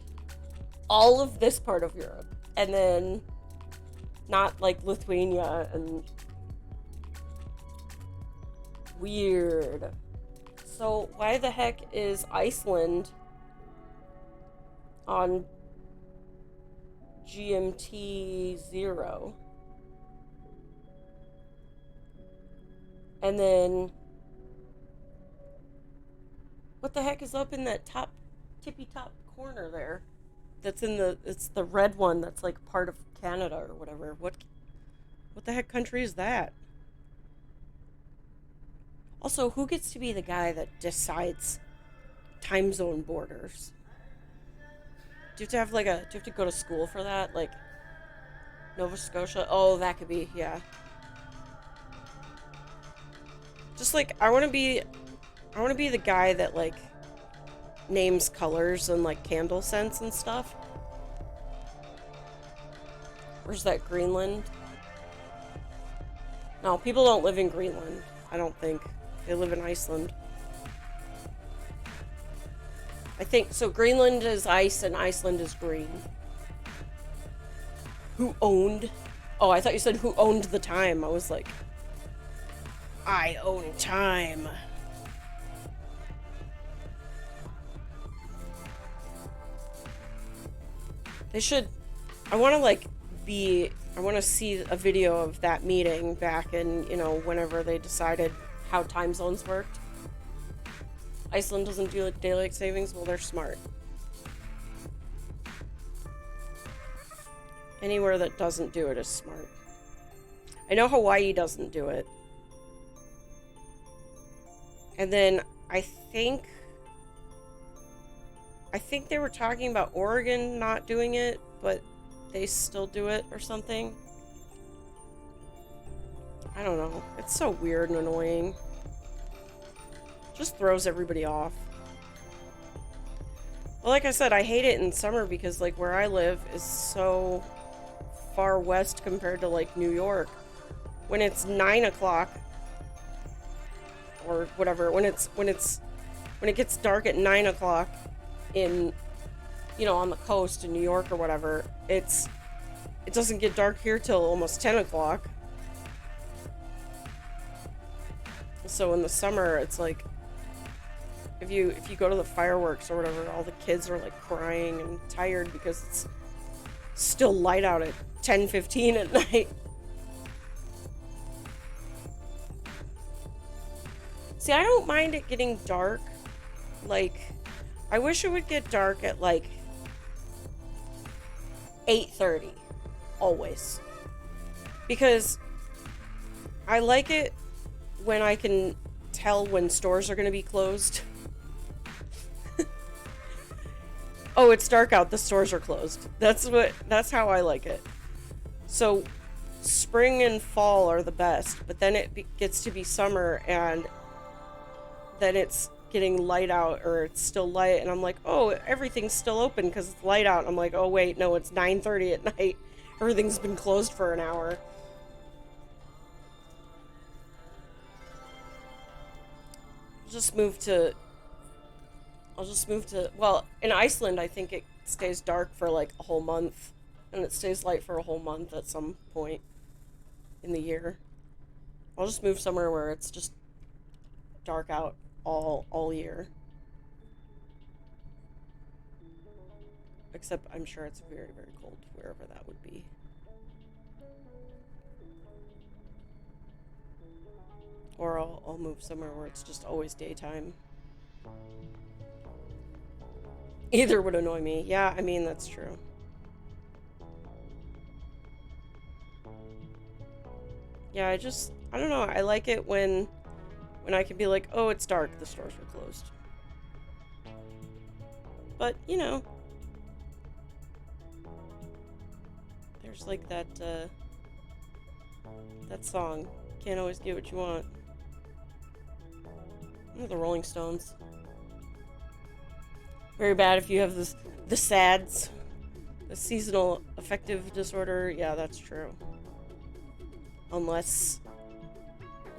all of this part of Europe. And then not like Lithuania and... Weird. So why the heck is Iceland on GMT 0? And then... What the heck is up in that top, tippy top corner there? That's in the, it's the red one that's like part of Canada or whatever. What the heck country is that? Also, who gets to be the guy that decides time zone borders? Do you have to have like a, do you have to go to school for that? Like, Nova Scotia? Oh, that could be, yeah. Just like, I want to be the guy that, like, names colors and, like, candle scents and stuff. Where's that, Greenland? No, people don't live in Greenland, I don't think. They live in Iceland. I think, so Greenland is ice and Iceland is green. Who owned? Oh, I thought you said who owned the time. I was like, I own time. They should, I want to see a video of that meeting back in, you know, whenever they decided how time zones worked. Iceland doesn't do daylight savings, well, they're smart. Anywhere that doesn't do it is smart. I know Hawaii doesn't do it. And then I think they were talking about Oregon not doing it, but they still do it or something. I don't know. It's so weird and annoying. Just throws everybody off. Well, like I said, I hate it in summer because, like, where I live is so far west compared to, like, New York. When it's 9 o'clock, or whatever, when it gets dark at 9 o'clock in, you know, on the coast in New York or whatever, it's it doesn't get dark here till almost 10 o'clock. So in the summer, it's like, if you go to the fireworks or whatever, all the kids are like crying and tired because it's still light out at 10:15 at night. See, I don't mind it getting dark. Like, I wish it would get dark at like 8:30, always. Because I like it when I can tell when stores are going to be closed. Oh, it's dark out, the stores are closed. That's how I like it. So spring and fall are the best, but then it gets to be summer and then it's getting light out, or it's still light, and I'm like, oh, everything's still open because it's light out. I'm like, oh wait, no, it's 9:30 at night. Everything's been closed for an hour. I'll just move to, well, in Iceland, I think it stays dark for like a whole month, and it stays light for a whole month at some point in the year. I'll just move somewhere where it's just dark out all year. Except I'm sure it's very, very cold wherever that would be. Or I'll move somewhere where it's just always daytime. Either would annoy me. Yeah, I mean, that's true. Yeah, I don't know, I like it when I can be like, oh, it's dark, the stores are closed. But, you know, there's like that song, can't always get what you want. The Rolling Stones. Very bad if you have the SADS, the seasonal affective disorder. Yeah, that's true. Unless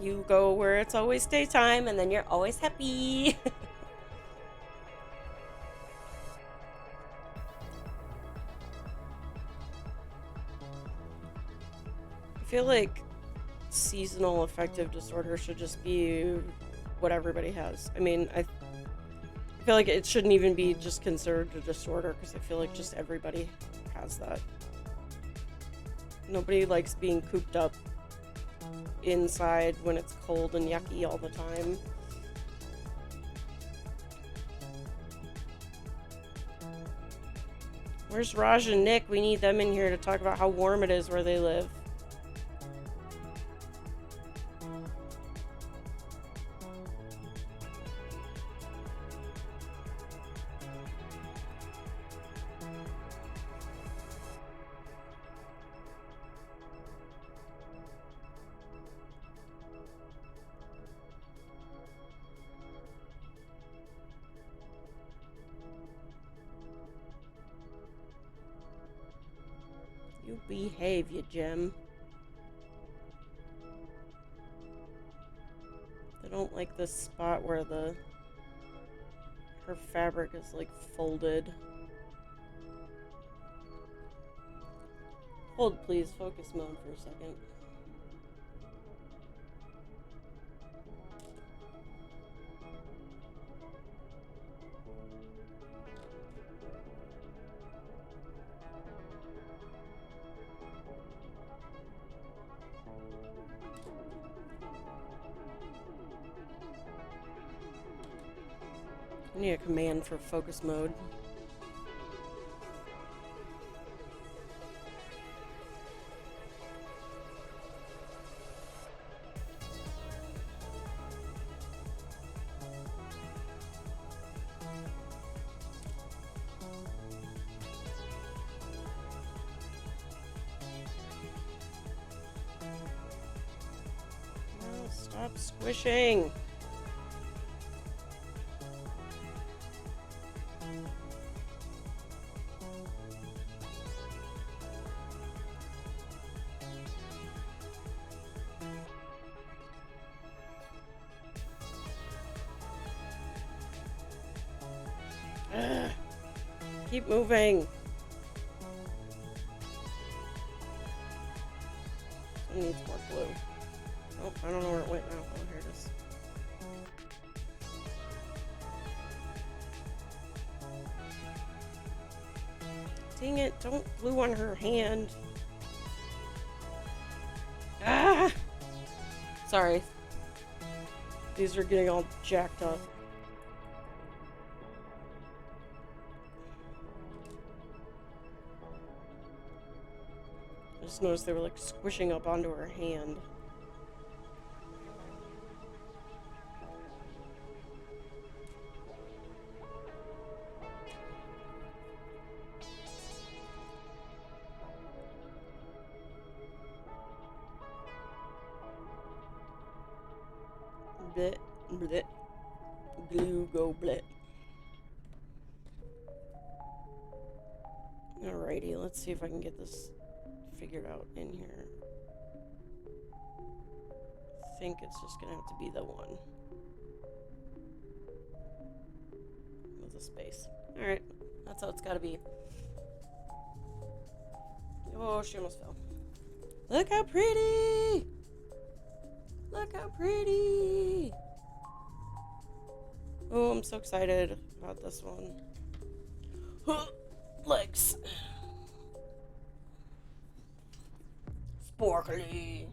you go where it's always daytime and then you're always happy. I feel like seasonal affective disorder should just be what everybody has. I mean, I feel like it shouldn't even be just considered a disorder, because I feel like just everybody has that. Nobody likes being cooped up inside when it's cold and yucky all the time. Where's Raj and Nick? We need them in here to talk about how warm it is where they live. You behave, you gem. I don't like this spot where her fabric is like folded. Hold please, focus mode for a second. I need a command for focus mode. Oh, stop squishing. Keep moving. It needs more glue. Oh, I don't know where it went now. Oh, here it is. Dang it, don't glue on her hand. Ah! Sorry. These are getting all jacked up. I just noticed they were like squishing up onto her hand. Blit, blit. Glue go blit. Alrighty, let's see if I can get this figured out in here. I think it's just gonna have to be the one with a space. Alright, that's how it's gotta be. Oh, she almost fell. Look how pretty! Look how pretty! Oh, I'm so excited about this one. Legs. Sparkly.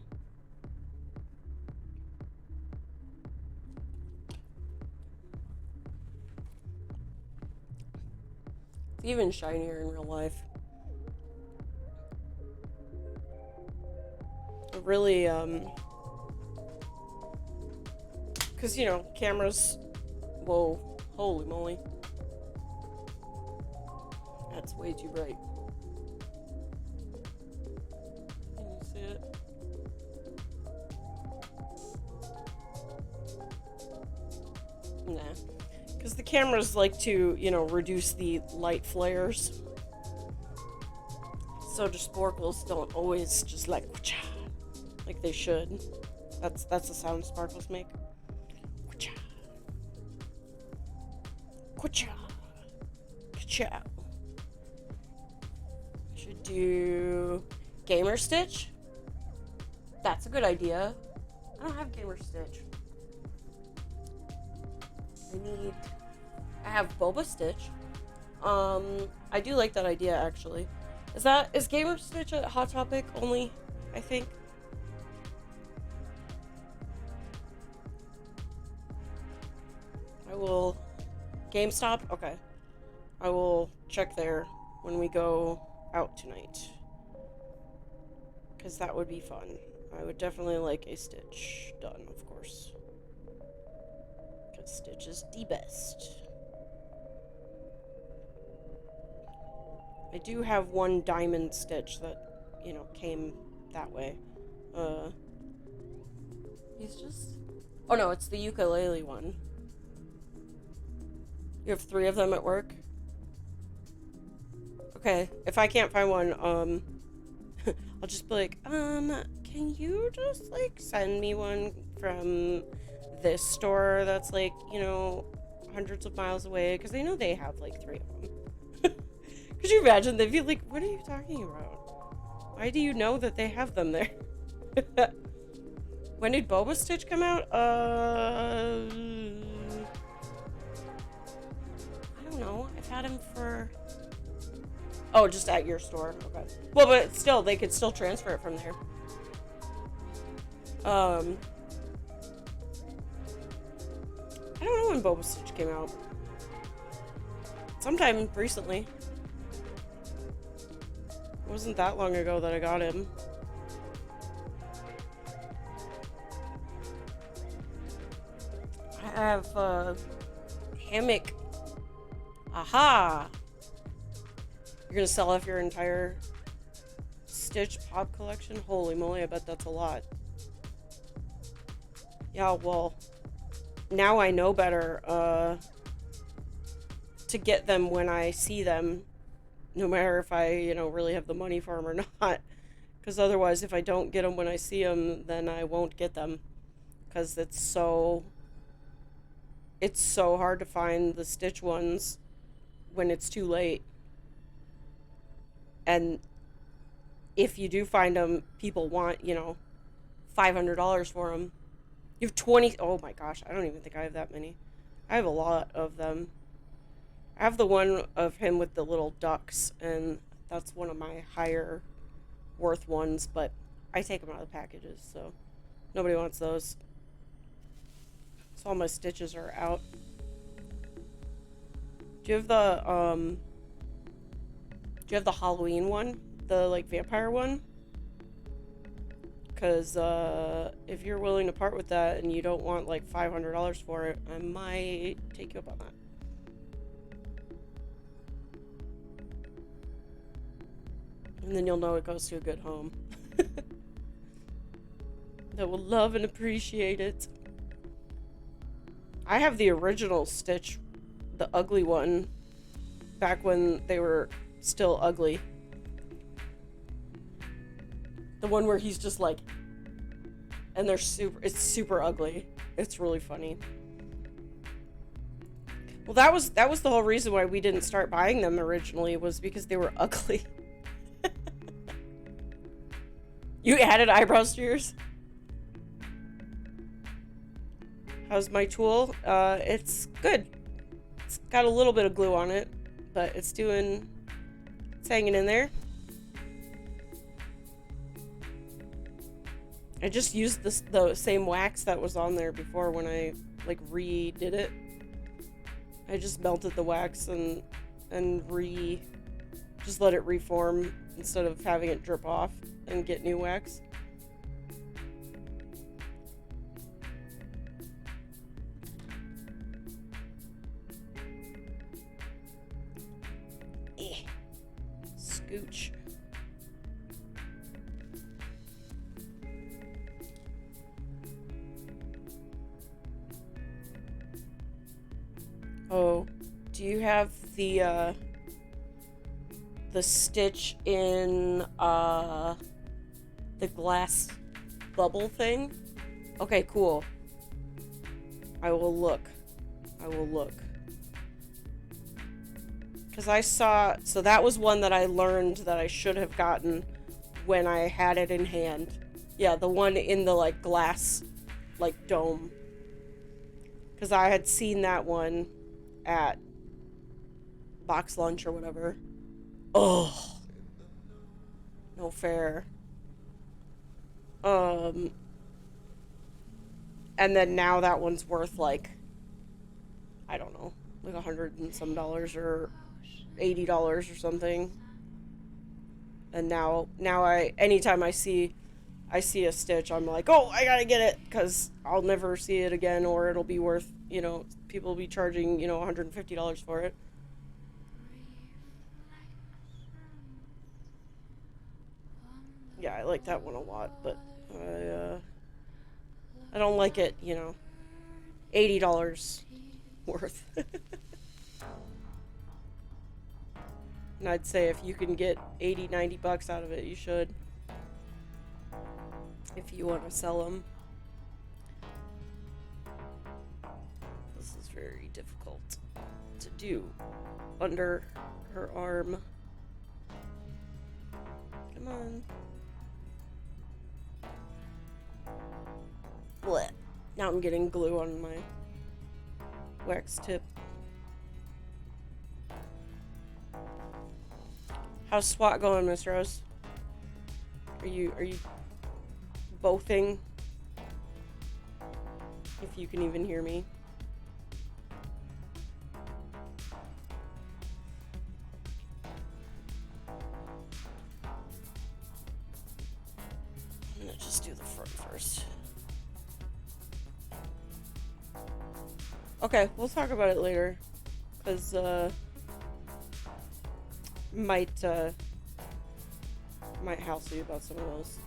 It's even shinier in real life. It really, because, you know, cameras, whoa, holy moly. That's way too bright. Can you see it? Nah. Because the cameras like to, you know, reduce the light flares. So the sparkles don't always just like they should. That's the sound sparkles make. Should do Gamer Stitch. That's a good idea. I don't have Gamer Stitch. I have Boba Stitch. I do like that idea actually. Is Gamer Stitch a Hot Topic only? I think. I will. GameStop? Okay. I will check there when we go out tonight. Because that would be fun. I would definitely like a Stitch done, of course. Because Stitch is the best. I do have one diamond Stitch that, you know, came that way. He's just... Oh no, it's the ukulele one. You have 3 of them at work? Okay, if I can't find one, I'll just be like, can you just, like, send me one from this store that's, like, you know, hundreds of miles away? Because I know they have, like, 3 of them. Could you imagine? They'd be like, what are you talking about? Why do you know that they have them there? When did Boba Stitch come out? I don't know. I've had him for... Oh, just at your store. Okay. Well, but still, they could still transfer it from there. I don't know when Boba Stitch came out. Sometime recently. It wasn't that long ago that I got him. I have hammock. Aha! You're gonna sell off your entire Stitch Pop collection? Holy moly, I bet that's a lot. Yeah, well, now I know better to get them when I see them, no matter if I, you know, really have the money for them or not. Because otherwise, if I don't get them when I see them, then I won't get them. Because it's so hard to find the Stitch ones when it's too late. And if you do find them, people want, you know, $500 for them. You have 20. Oh my gosh, I don't even think I have that many. I have a lot of them. I have the one of him with the little ducks, and that's one of my higher worth ones, but I take them out of the packages, so nobody wants those. So all my stitches are out. Do you have the Halloween one? The, like, vampire one? Because, if you're willing to part with that and you don't want, like, $500 for it, I might take you up on that. And then you'll know it goes to a good home. That will love and appreciate it. I have the original Stitch, the ugly one, back when they were still ugly. The one where he's just like, and it's super ugly. It's really funny. Well, that was the whole reason why we didn't start buying them originally, was because they were ugly. You added eyebrows to yours? How's my tool? It's good. It's got a little bit of glue on it, but it's hanging in there. I just used the same wax that was on there before when I, like, redid it. I just melted the wax and just let it reform instead of having it drip off and get new wax. Scooch. Oh, do you have the Stitch in the glass bubble thing? Okay, cool. I will look. Because I saw, so that was one that I learned that I should have gotten when I had it in hand. Yeah, the one in the, like, glass, like, dome. Because I had seen that one at Box Lunch or whatever. Oh, no fair. And then now that one's worth, like, I don't know, like $100 and some or $80 or something. And now anytime I see a Stitch, I'm like, oh, I gotta get it, because I'll never see it again, or it'll be worth, people will be charging, $150 for it. Yeah, I like that one a lot, but I don't like it, $80 worth. And I'd say if you can get $80-90 out of it, you should. If you want to sell them. This is very difficult to do under her arm. Come on. Blech. Now I'm getting glue on my wax tip. How's SWAT going, Miss Rose? Are you bothing? If you can even hear me. I'm gonna just do the front first. Okay, we'll talk about it later, because might hassle you about some of those.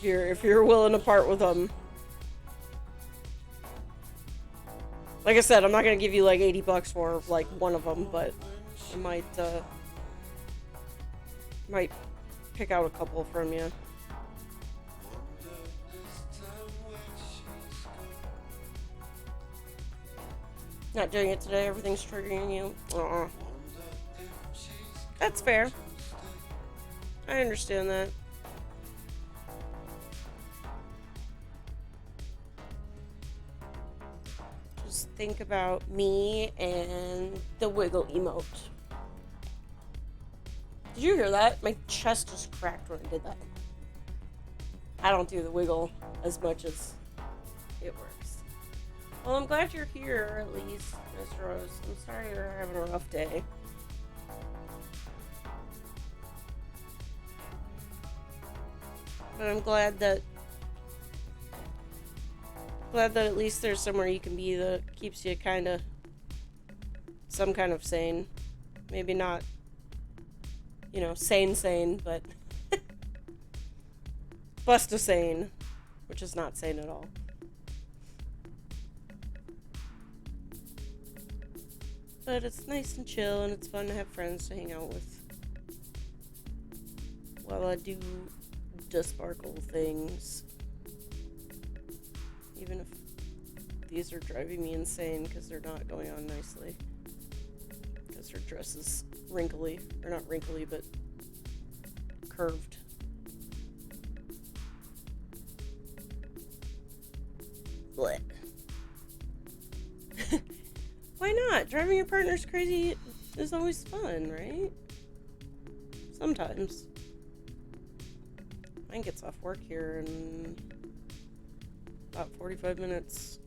if you're willing to part with them. Like I said, I'm not gonna give you like $80 for like one of them, but I might pick out a couple from you. Not doing it today, everything's triggering you. That's fair. I understand that. think about me and the wiggle emote. Did you hear that? My chest just cracked when I did that. I don't do the wiggle as much as it works. Well, I'm glad you're here, at least, Miss Rose. I'm sorry you're having a rough day. But I'm glad that at least there's somewhere you can be that keeps you some kind of sane. Maybe not, sane, but Busta sane, which is not sane at all. But it's nice and chill, and it's fun to have friends to hang out with while I do sparkle things. Even if these are driving me insane because they're not going on nicely. Because her dress is wrinkly. Or not wrinkly, but curved. Blech. Why not? Driving your partner's crazy is always fun, right? Sometimes. Mine gets off work here in about 45 minutes.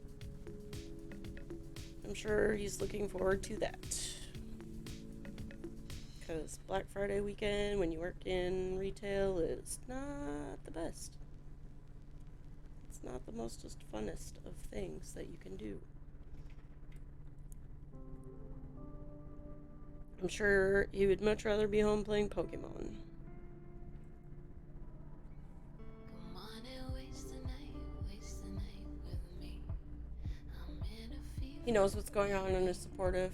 I'm sure he's looking forward to that. Because Black Friday weekend, when you work in retail, is not the best. It's not the most just funnest of things that you can do. I'm sure he would much rather be home playing Pokemon. He knows what's going on and is supportive.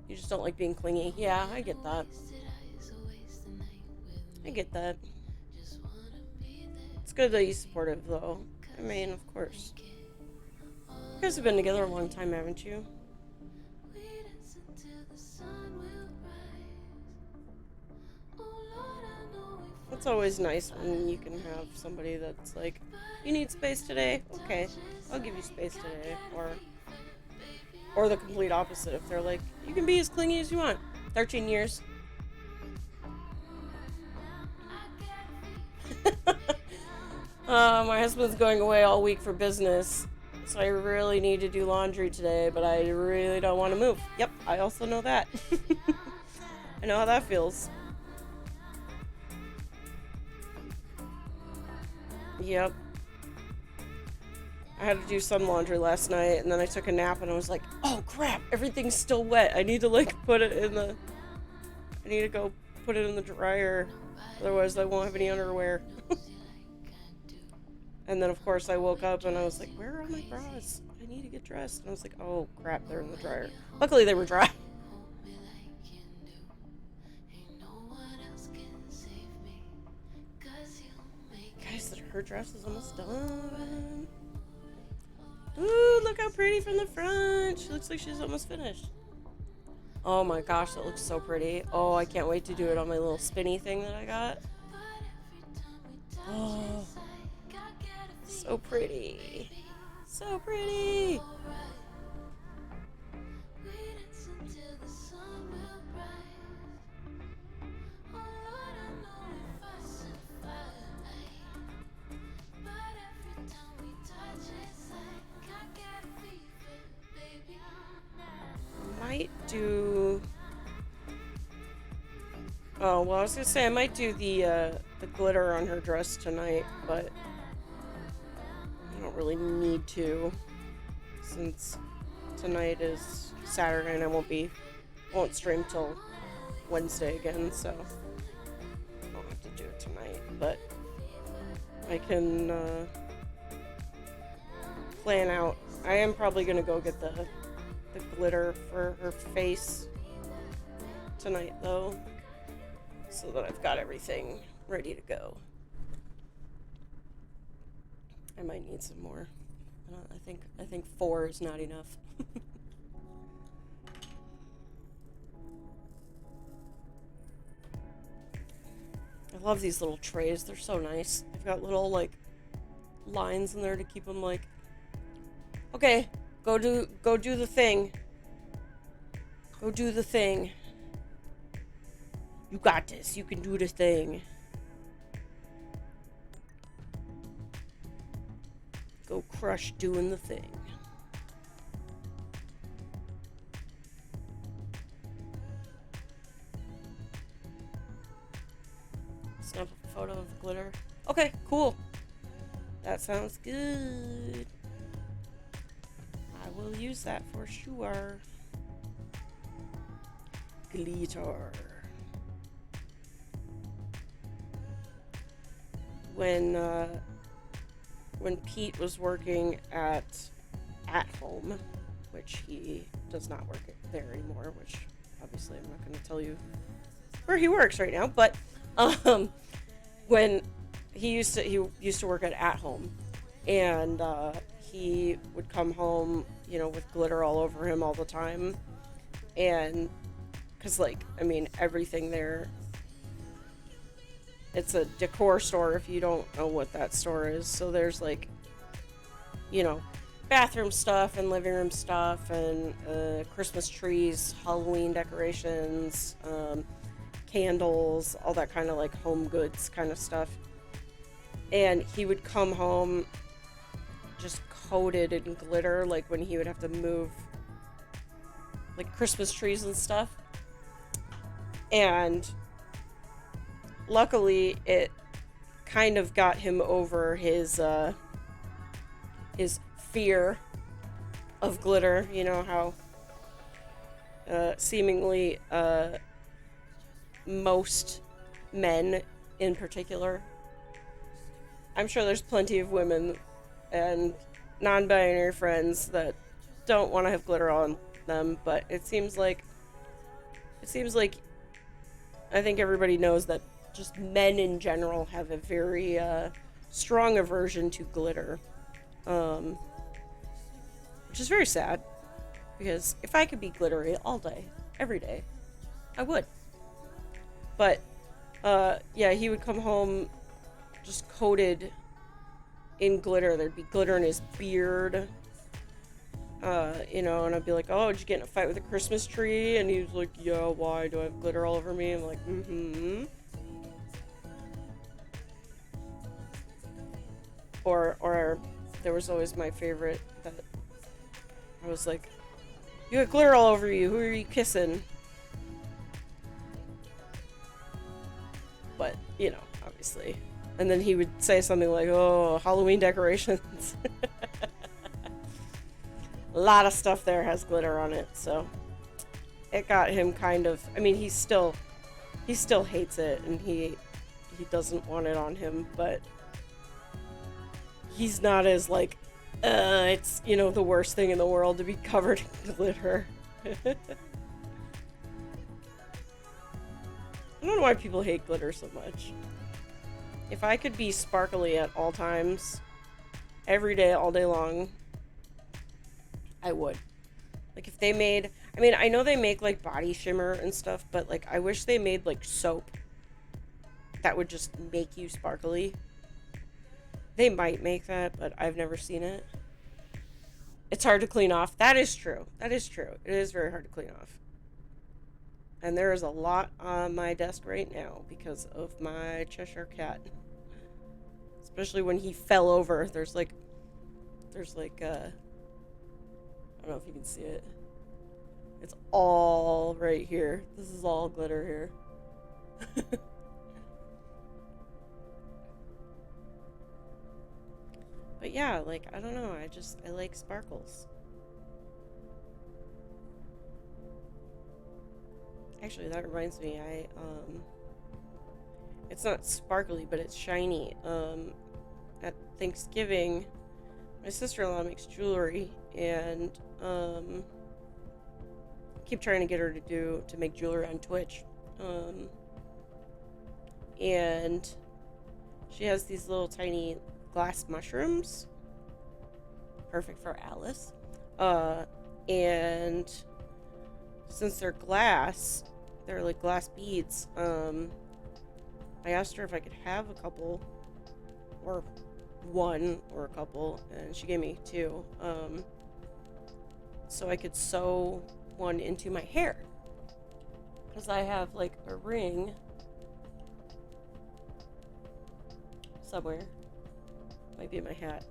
You just don't like being clingy. Yeah, I get that. I get that. It's good that he's supportive, though. I mean, of course. You guys have been together a long time, haven't you? It's always nice when you can have somebody that's like, you need space today? Okay, I'll give you space today. Or the complete opposite, if they're like, you can be as clingy as you want. 13 years. My husband's going away all week for business, so I really need to do laundry today, but I really don't want to move. Yep, I also know that. I know how that feels. Yep. I had to do some laundry last night, and then I took a nap, and I was like, oh crap, everything's still wet. I need to put it in the... I need to go put it in the dryer. Otherwise, I won't have any underwear. And then, of course, I woke up, and I was like, where are all my bras? I need to get dressed. And I was like, oh crap, they're in the dryer. Luckily, they were dry. Guys, her dress is almost done. Ooh, look how pretty from the front. She looks like she's almost finished. Oh my gosh, that looks so pretty. Oh, I can't wait to do it on my little spinny thing that I got. Oh, so pretty. So pretty. Might do... Oh, well, I was gonna say I might do the glitter on her dress tonight, but I don't really need to, since tonight is Saturday and I won't stream till Wednesday again, so I don't have to do it tonight, but I can plan out. I am probably gonna go get the glitter for her face tonight, though, so that I've got everything ready to go. I might need some more. I think 4 is not enough. I love these little trays. They're so nice. They've got little lines in there to keep them okay, Go do the thing. Go do the thing. You got this. You can do the thing. Go crush doing the thing. Snap a photo of the glitter. Okay, cool. That sounds good. I will use that for sure. Glitter. When Pete was working at home, which he does not work there anymore, which obviously I'm not going to tell you where he works right now, but when he used to work at home, and he would come home, you know, with glitter all over him all the time, and because, like, I mean, everything there, it's a decor store if you don't know what that store is. So there's, like, you know, bathroom stuff and living room stuff and Christmas trees, Halloween decorations, candles, all that kind of, like, home goods kind of stuff. And he would come home just coated in glitter, like when he would have to move, like, Christmas trees and stuff. And luckily, it kind of got him over his fear of glitter. You know how seemingly most men in particular, I'm sure there's plenty of women and non-binary friends that don't want to have glitter on them, but it seems like I think everybody knows that just men in general have a very strong aversion to glitter, which is very sad, because if I could be glittery all day, every day, I would. But yeah, he would come home just coated in glitter. There'd be glitter in his beard, you know, and I'd be like, oh, did you get in a fight with a Christmas tree? And he was like, yeah, why? Do I have glitter all over me? I'm like, mm-hmm. Or there was always my favorite that I was like, you got glitter all over you. Who are you kissing? But, you know, obviously. And then he would say something like, oh, Halloween decorations. A lot of stuff there has glitter on it, so it got him kind of, I mean, he still hates it, and he doesn't want it on him, but he's not as, like, it's, you know, the worst thing in the world to be covered in glitter. I don't know why people hate glitter so much. If I could be sparkly at all times, every day, all day long, I would. Like, if they made, I mean, I know they make, like, body shimmer and stuff, but, like, I wish they made, like, soap that would just make you sparkly. They might make that, but I've never seen it. It's hard to clean off. That is true. That is true. It is very hard to clean off. And there is a lot on my desk right now because of my Cheshire cat. Especially when he fell over. There's like, I don't know if you can see it. It's all right here. This is all glitter here. But yeah, like, I don't know. I like sparkles. Actually, that reminds me, it's not sparkly, but it's shiny. At Thanksgiving, my sister-in-law makes jewelry, and, keep trying to get her to make jewelry on Twitch. And she has these little tiny glass mushrooms. Perfect for Alice. And since they're glass, they're like glass beads. I asked her if I could have a couple, or one, or a couple, and she gave me two. so I could sew one into my hair. Because I have like a ring somewhere. Might be in my hat.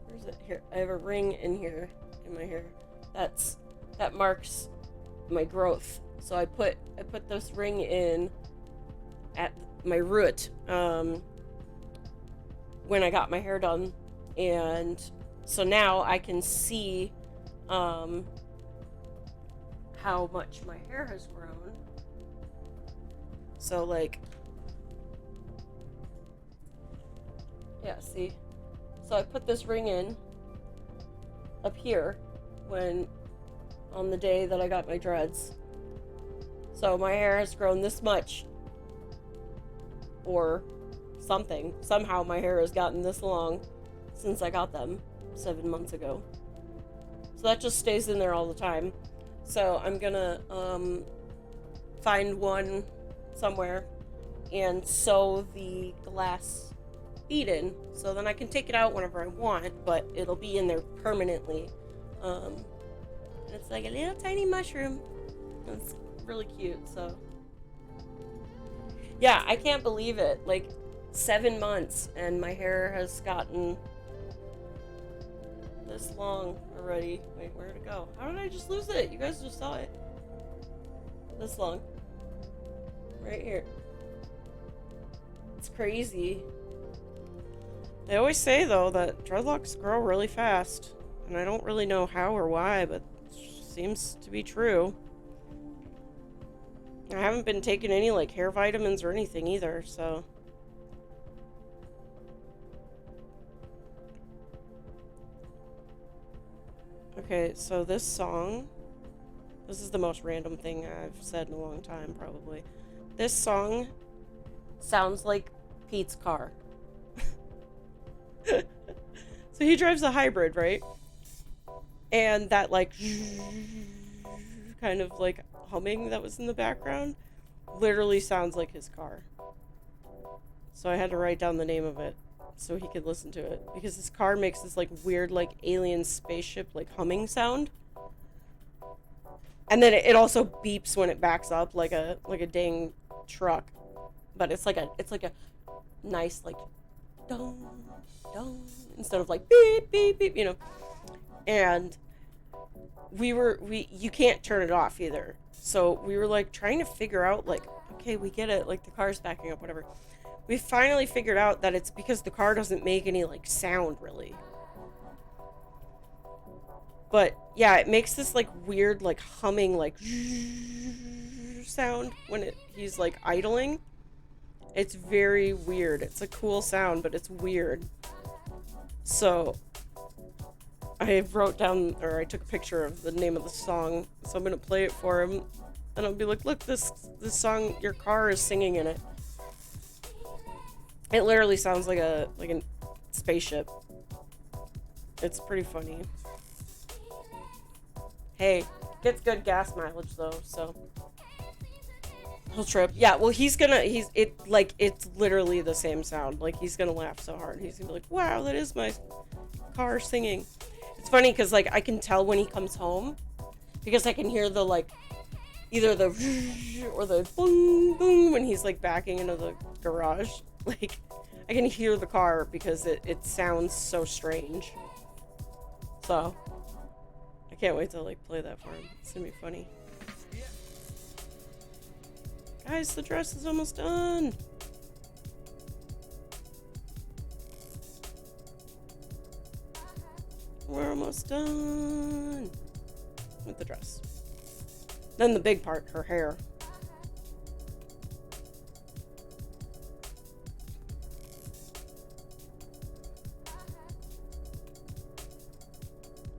Where's it? Here. I have a ring in here in my hair. That marks my growth. So I put this ring in at my root when I got my hair done, and so now I can see how much my hair has grown. So like, yeah, see? So I put this ring in up here on the day that I got my dreads. So my hair has grown this much, or something. Somehow my hair has gotten this long since I got them 7 months ago. So that just stays in there all the time. So I'm gonna find one somewhere and sew the glass bead in, so then I can take it out whenever I want, but it'll be in there permanently. It's like a little tiny mushroom. It's really cute. So yeah, I can't believe it. Like 7 months and my hair has gotten this long already. Wait, where'd it go? How did I just lose it? You guys just saw it. This long. Right here. It's crazy. They always say, though, that dreadlocks grow really fast. And I don't really know how or why, but it seems to be true. I haven't been taking any, like, hair vitamins or anything either, so... Okay, so this song... This is the most random thing I've said in a long time, probably. This song sounds like Pete's car. So he drives a hybrid, right? And that, like, kind of, like, humming that was in the background literally sounds like his car. So I had to write down the name of it so he could listen to it, because his car makes this, like, weird, like, alien spaceship, like, humming sound. And then it also beeps when it backs up like a dang truck. But it's like a nice, like, dong, dong, instead of like beep, beep, beep, you know. And you can't turn it off either. So we were like trying to figure out, like, okay, we get it, like the car's backing up, whatever. We finally figured out that it's because the car doesn't make any, like, sound really. But yeah, it makes this like weird, like, humming, like sound when he's like idling. It's very weird. It's a cool sound, but it's weird. So I wrote down, or I took a picture of the name of the song, so I'm gonna play it for him, and I'll be like, look, this song, your car is singing in it. It literally sounds like a spaceship. It's pretty funny. Hey, gets good gas mileage though, so he'll trip. Yeah, well, it's literally the same sound. Like, he's gonna laugh so hard. He's gonna be like, wow, that is my car singing. It's funny because, like, I can tell when he comes home because I can hear the, like, either the or the boom boom when he's like backing into the garage. Like, I can hear the car because it sounds so strange. So I can't wait to, like, play that for him. It's gonna be funny. Guys, the dress is almost done. We're almost done with the dress. Then the big part, her hair.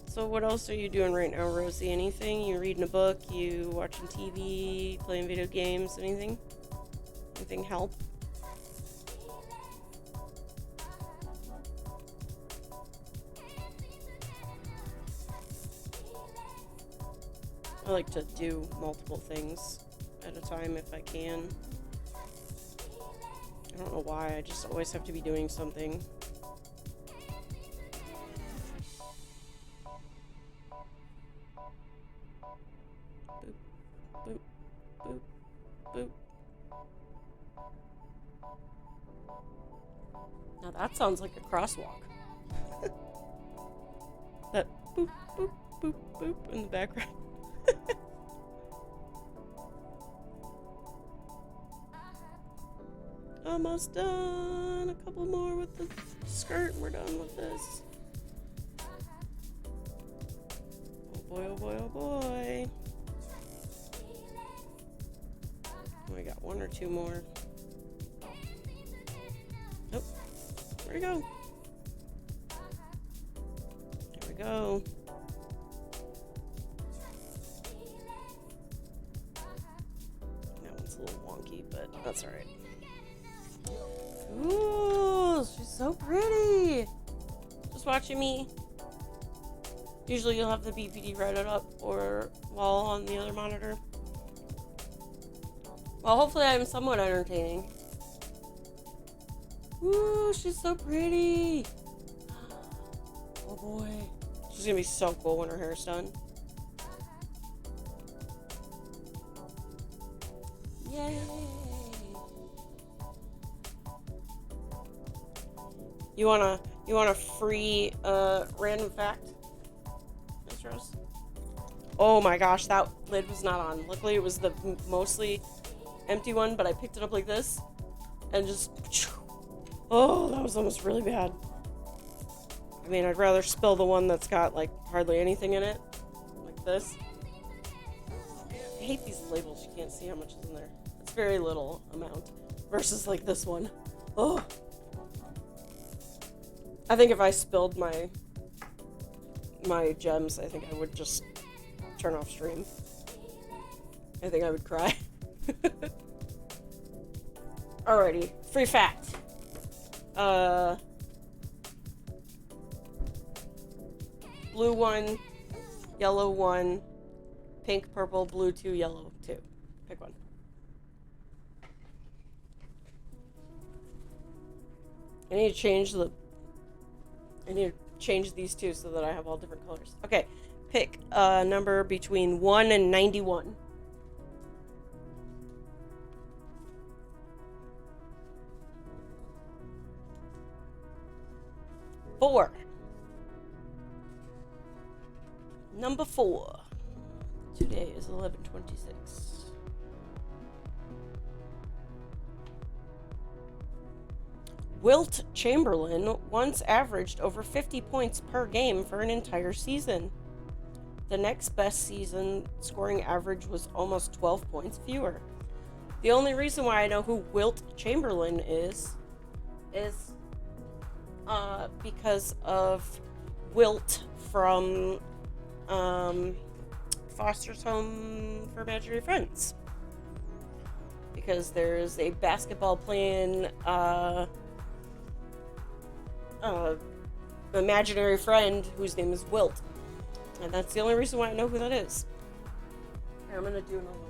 So what else are you doing right now, Rosie? Anything? You reading a book? You watching TV? Playing video games? Anything? Anything help? I like to do multiple things at a time if I can. I don't know why, I just always have to be doing something. Now that sounds like a crosswalk. That boop, boop, boop, boop in the background. Almost done. A couple more with the skirt. We're done with this. Oh boy, oh boy, oh boy. We got one or two more. Oh, where'd it go? There we go. That one's a little wonky, but that's alright. Ooh, she's so pretty. Just watching me. Usually you'll have the BPD right up or while on the other monitor. Well, hopefully I'm somewhat entertaining. Ooh, she's so pretty. Oh boy. She's gonna be so cool when her hair's done. Yay. You want a free random fact, Miss Rose? Oh my gosh, that lid was not on. Luckily it was the mostly empty one, but I picked it up like this and just, oh, that was almost really bad. I mean, I'd rather spill the one that's got like hardly anything in it, like this. I hate these labels. You can't see how much is in there. It's very little amount versus like this one. Oh, I think if I spilled my gems, I think I would just turn off stream. I think I would cry. Alrighty, free fact. Blue 1, yellow 1, pink, purple, blue 2, yellow 2. Pick one. I need to change these two so that I have all different colors. Okay, pick a number between 1 and 91. 4. Number 4. Today is 11/26. Wilt Chamberlain once averaged over 50 points per game for an entire season. The next best season scoring average was almost 12 points fewer. The only reason why I know who Wilt Chamberlain is because of Wilt from Foster's Home for Imaginary Friends. Because there's a basketball playing imaginary friend whose name is Wilt. And that's the only reason why I know who that is. Here, I'm gonna do another one.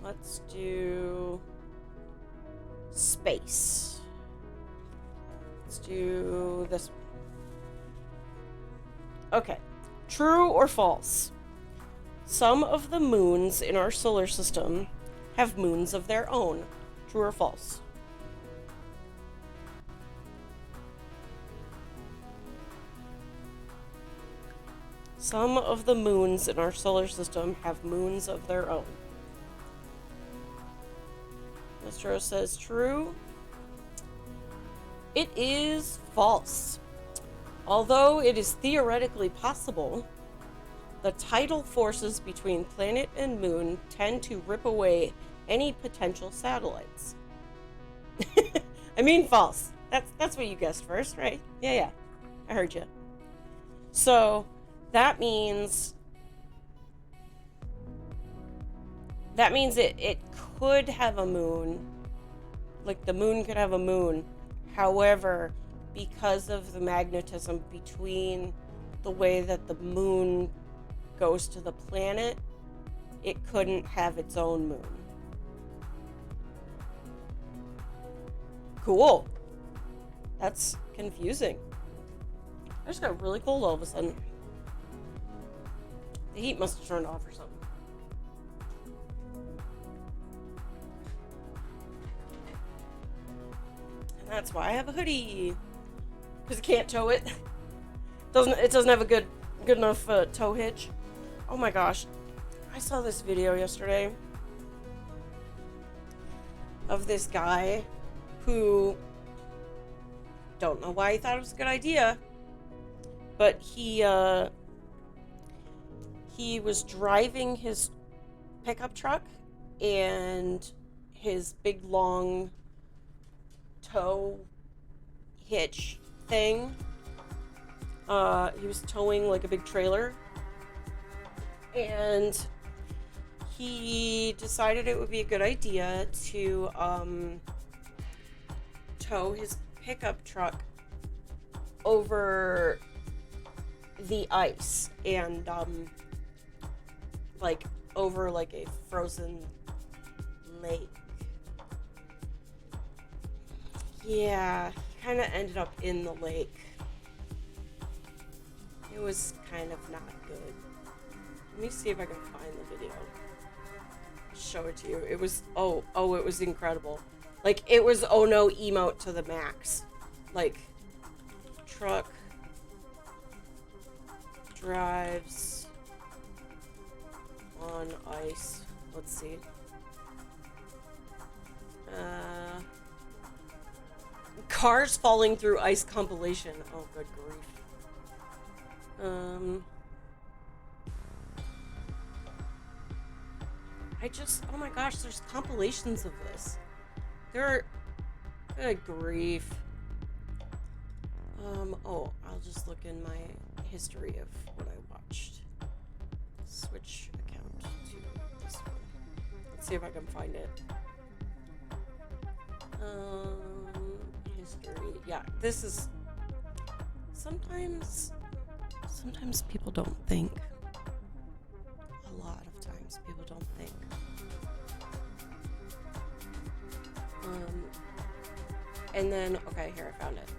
Let's do space. Let's do this one. Okay. True or false? Some of the moons in our solar system have moons of their own. True or false? Some of the moons in our solar system have moons of their own. Mr. O says true. It is false. Although it is theoretically possible, the tidal forces between planet and moon tend to rip away any potential satellites. I mean false. That's what you guessed first, right? Yeah. I heard you. So that means it could have a moon. Like the moon could have a moon. However, because of the magnetism between the way that the moon goes to the planet, it couldn't have its own moon. Cool. That's confusing. I just got really cold all of a sudden. The heat must have turned off or something. That's why I have a hoodie. Because it can't tow it. It doesn't have a good enough tow hitch. Oh my gosh. I saw this video yesterday of this guy who, don't know why he thought it was a good idea, but he was driving his pickup truck and his big long tow hitch thing. He was towing like a big trailer, and he decided it would be a good idea to tow his pickup truck over the ice and like over like a frozen lake. Yeah, he kind of ended up in the lake. It was kind of not good. Let me see if I can find the video. Show it to you. It was, it was incredible. Like, it was oh no emote to the max. Like, truck drives on ice. Let's see. Cars falling through ice compilation. Oh, good grief. Oh my gosh, there's compilations of this. Good grief. I'll just look in my history of what I watched. Switch account to this one. Let's see if I can find it. History. Yeah, this is... Sometimes people don't think. A lot of times people don't think. And then, okay, here, I found it.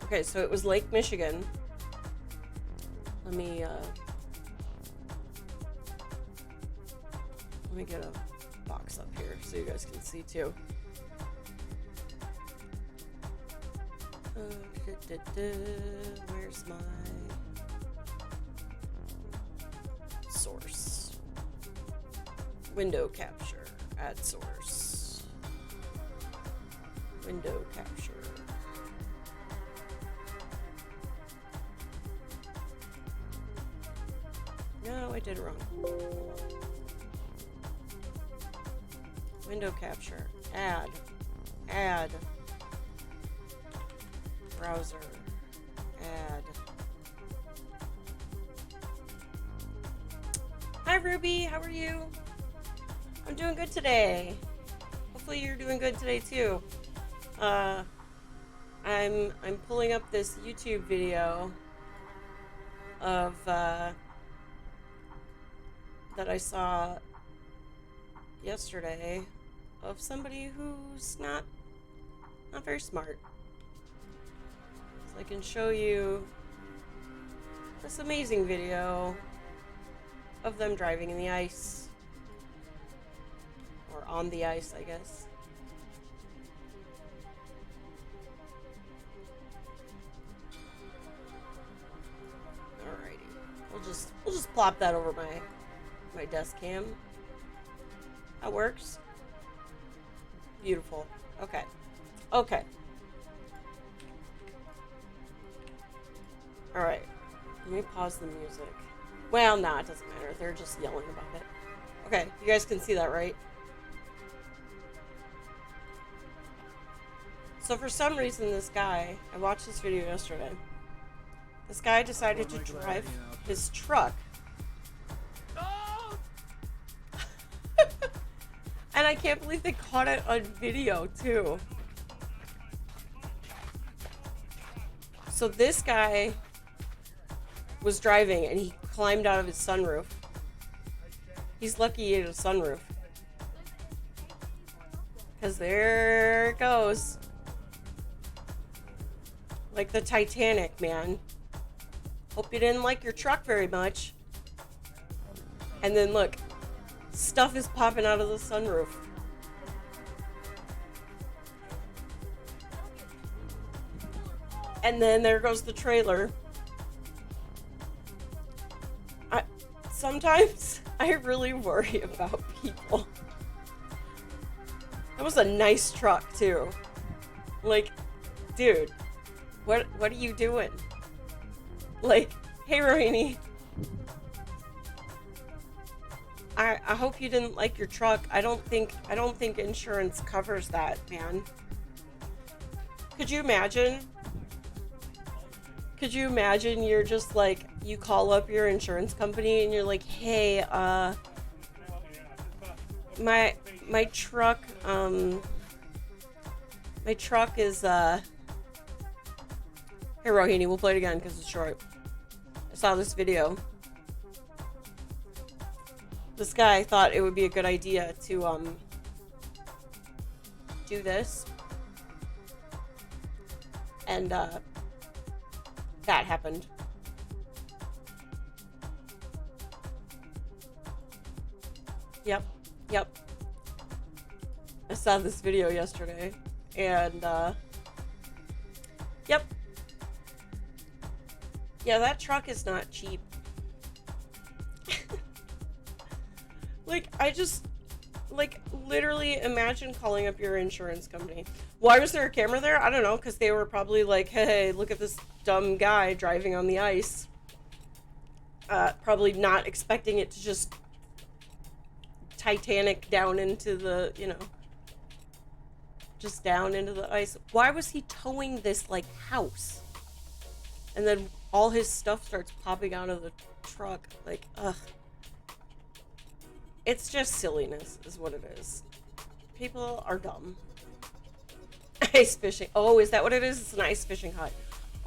Okay, so it was Lake Michigan. Let me get a box up here so you guys can see too. Where's my source? Window capture. Add source. Window capture. No, I did it wrong. Window capture. Add. Browser. Add. Hi Ruby, how are you? I'm doing good today. Hopefully you're doing good today too. I'm pulling up this YouTube video of that I saw yesterday of somebody who's not very smart. So I can show you this amazing video of them driving in the ice. Or on the ice, I guess. Alrighty. We'll just plop that over my desk cam. That works. Beautiful. Okay. Alright. Let me pause the music. Well, nah, it doesn't matter. They're just yelling about it. Okay, you guys can see that, right? So for some reason, this guy, I watched this video yesterday. This guy decided to drive his truck. And I can't believe they caught it on video, too. So this guy was driving and he climbed out of his sunroof. He's lucky he had a sunroof. Because there it goes. Like the Titanic, man. Hope you didn't like your truck very much. And then look, stuff is popping out of the sunroof. And then there goes the trailer. Sometimes I really worry about people. That was a nice truck too. Like, dude, what are you doing? Like, hey Rohini, I hope you didn't like your truck. I don't think insurance covers that, man. Could you imagine? Could you imagine you're just like, you call up your insurance company and you're like, hey, my truck, is, hey Rohini, we'll play it again because it's short. I saw this video. This guy thought it would be a good idea to, do this. And, that happened. Yep. I saw this video yesterday, and, yep. Yeah, that truck is not cheap. Like, I just, like, literally imagine calling up your insurance company. Why was there a camera there? I don't know, because they were probably like, hey, look at this dumb guy driving on the ice. Probably not expecting it to just Titanic down into the, you know, just down into the ice. Why was he towing this, like, house? And then all his stuff starts popping out of the truck. Like, ugh. It's just silliness, is what it is. People are dumb. Ice fishing. Oh, is that what it is? It's an ice fishing hut.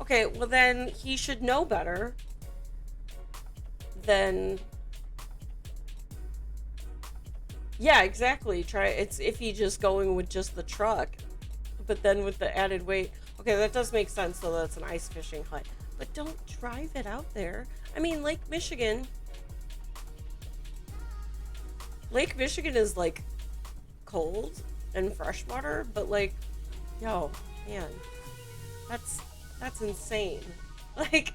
Okay, well then he should know better than... Yeah, exactly. It's iffy just going with just the truck, but then with the added weight. Okay, that does make sense, though, that's an ice fishing hut. But don't drive it out there. I mean, Lake Michigan is, like, cold and freshwater, but, like, yo, man, that's insane. Like,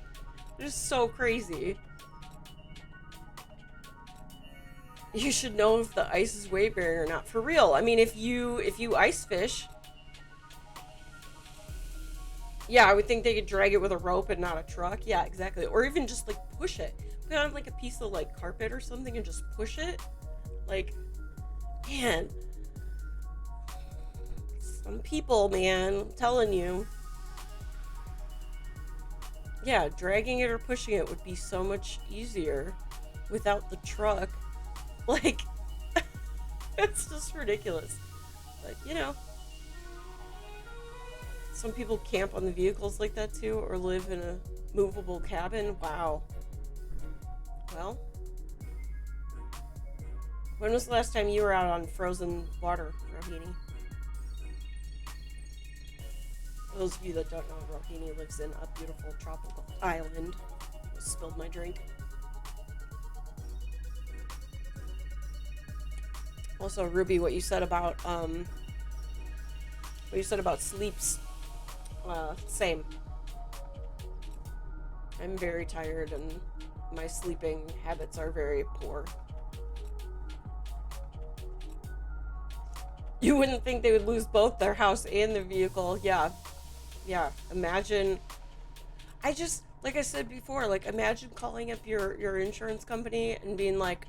just so crazy. You should know if the ice is weight bearing or not. For real. I mean, if you ice fish, yeah, I would think they could drag it with a rope and not a truck. Yeah, exactly. Or even just, like, push it. Put on, like, a piece of, like, carpet or something and just push it. Like, man. Some people, man, I'm telling you. Yeah, dragging it or pushing it would be so much easier without the truck. Like, it's just ridiculous. But, you know, some people camp on the vehicles like that too, or live in a movable cabin. Wow. Well, when was the last time you were out on frozen water, Rohini? For those of you that don't know, Rohini lives in a beautiful tropical island. I spilled my drink. Also, Ruby, what you said about sleeps, same. I'm very tired and my sleeping habits are very poor. You wouldn't think they would lose both their house and their vehicle. Yeah, imagine. I just, like I said before, like, imagine calling up your insurance company and being like,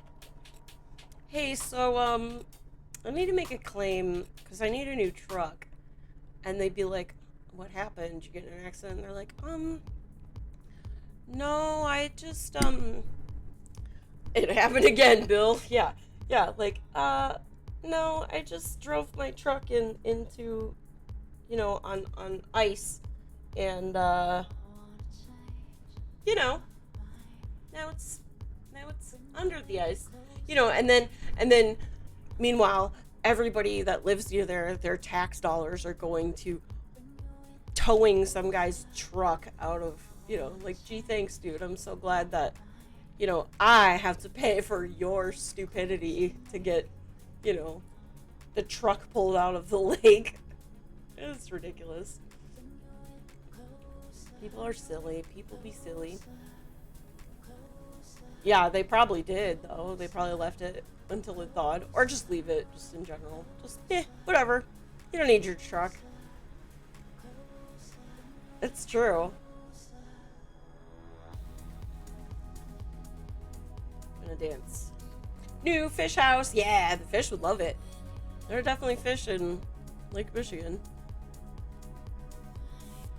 hey, so, I need to make a claim because I need a new truck. And they'd be like, what happened? Did you get in an accident? And they're like, no, I just, it happened again, Bill. Yeah, like, no, I just drove my truck into, you know, on ice. And, you know, now it's under the ice. You know, and then, meanwhile, everybody that lives near there, their tax dollars are going to towing some guy's truck out of, you know, like, gee, thanks, dude. I'm so glad that, you know, I have to pay for your stupidity to get, you know, the truck pulled out of the lake. It's ridiculous. People are silly. People be silly. Yeah, they probably did, though. They probably left it until it thawed. Or just leave it, just in general. Just, whatever. You don't need your truck. It's true. Gonna dance. New fish house. Yeah, the fish would love it. There are definitely fish in Lake Michigan.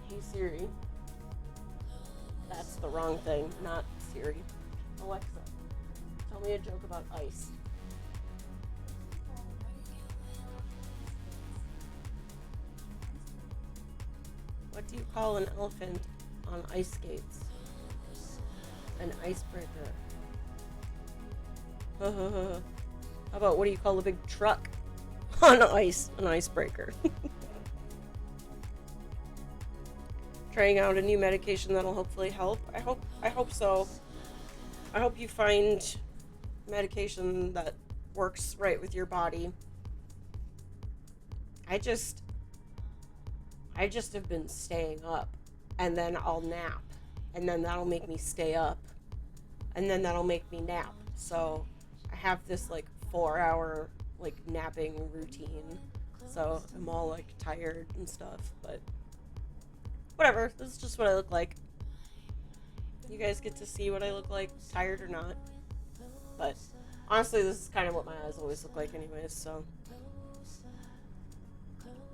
Hey Siri. That's the wrong thing, not Siri. Alexa, tell me a joke about ice. What do you call an elephant on ice skates? An icebreaker. How about what do you call a big truck on ice? An icebreaker. Trying out a new medication that'll hopefully help. I hope so. I hope you find medication that works right with your body. I just have been staying up, and then I'll nap, and then that'll make me stay up, and then that'll make me nap. So I have this like 4-hour like napping routine. So I'm all like tired and stuff, but whatever. This is just what I look like. You guys get to see what I look like, tired or not. But honestly, this is kind of what my eyes always look like anyways, so.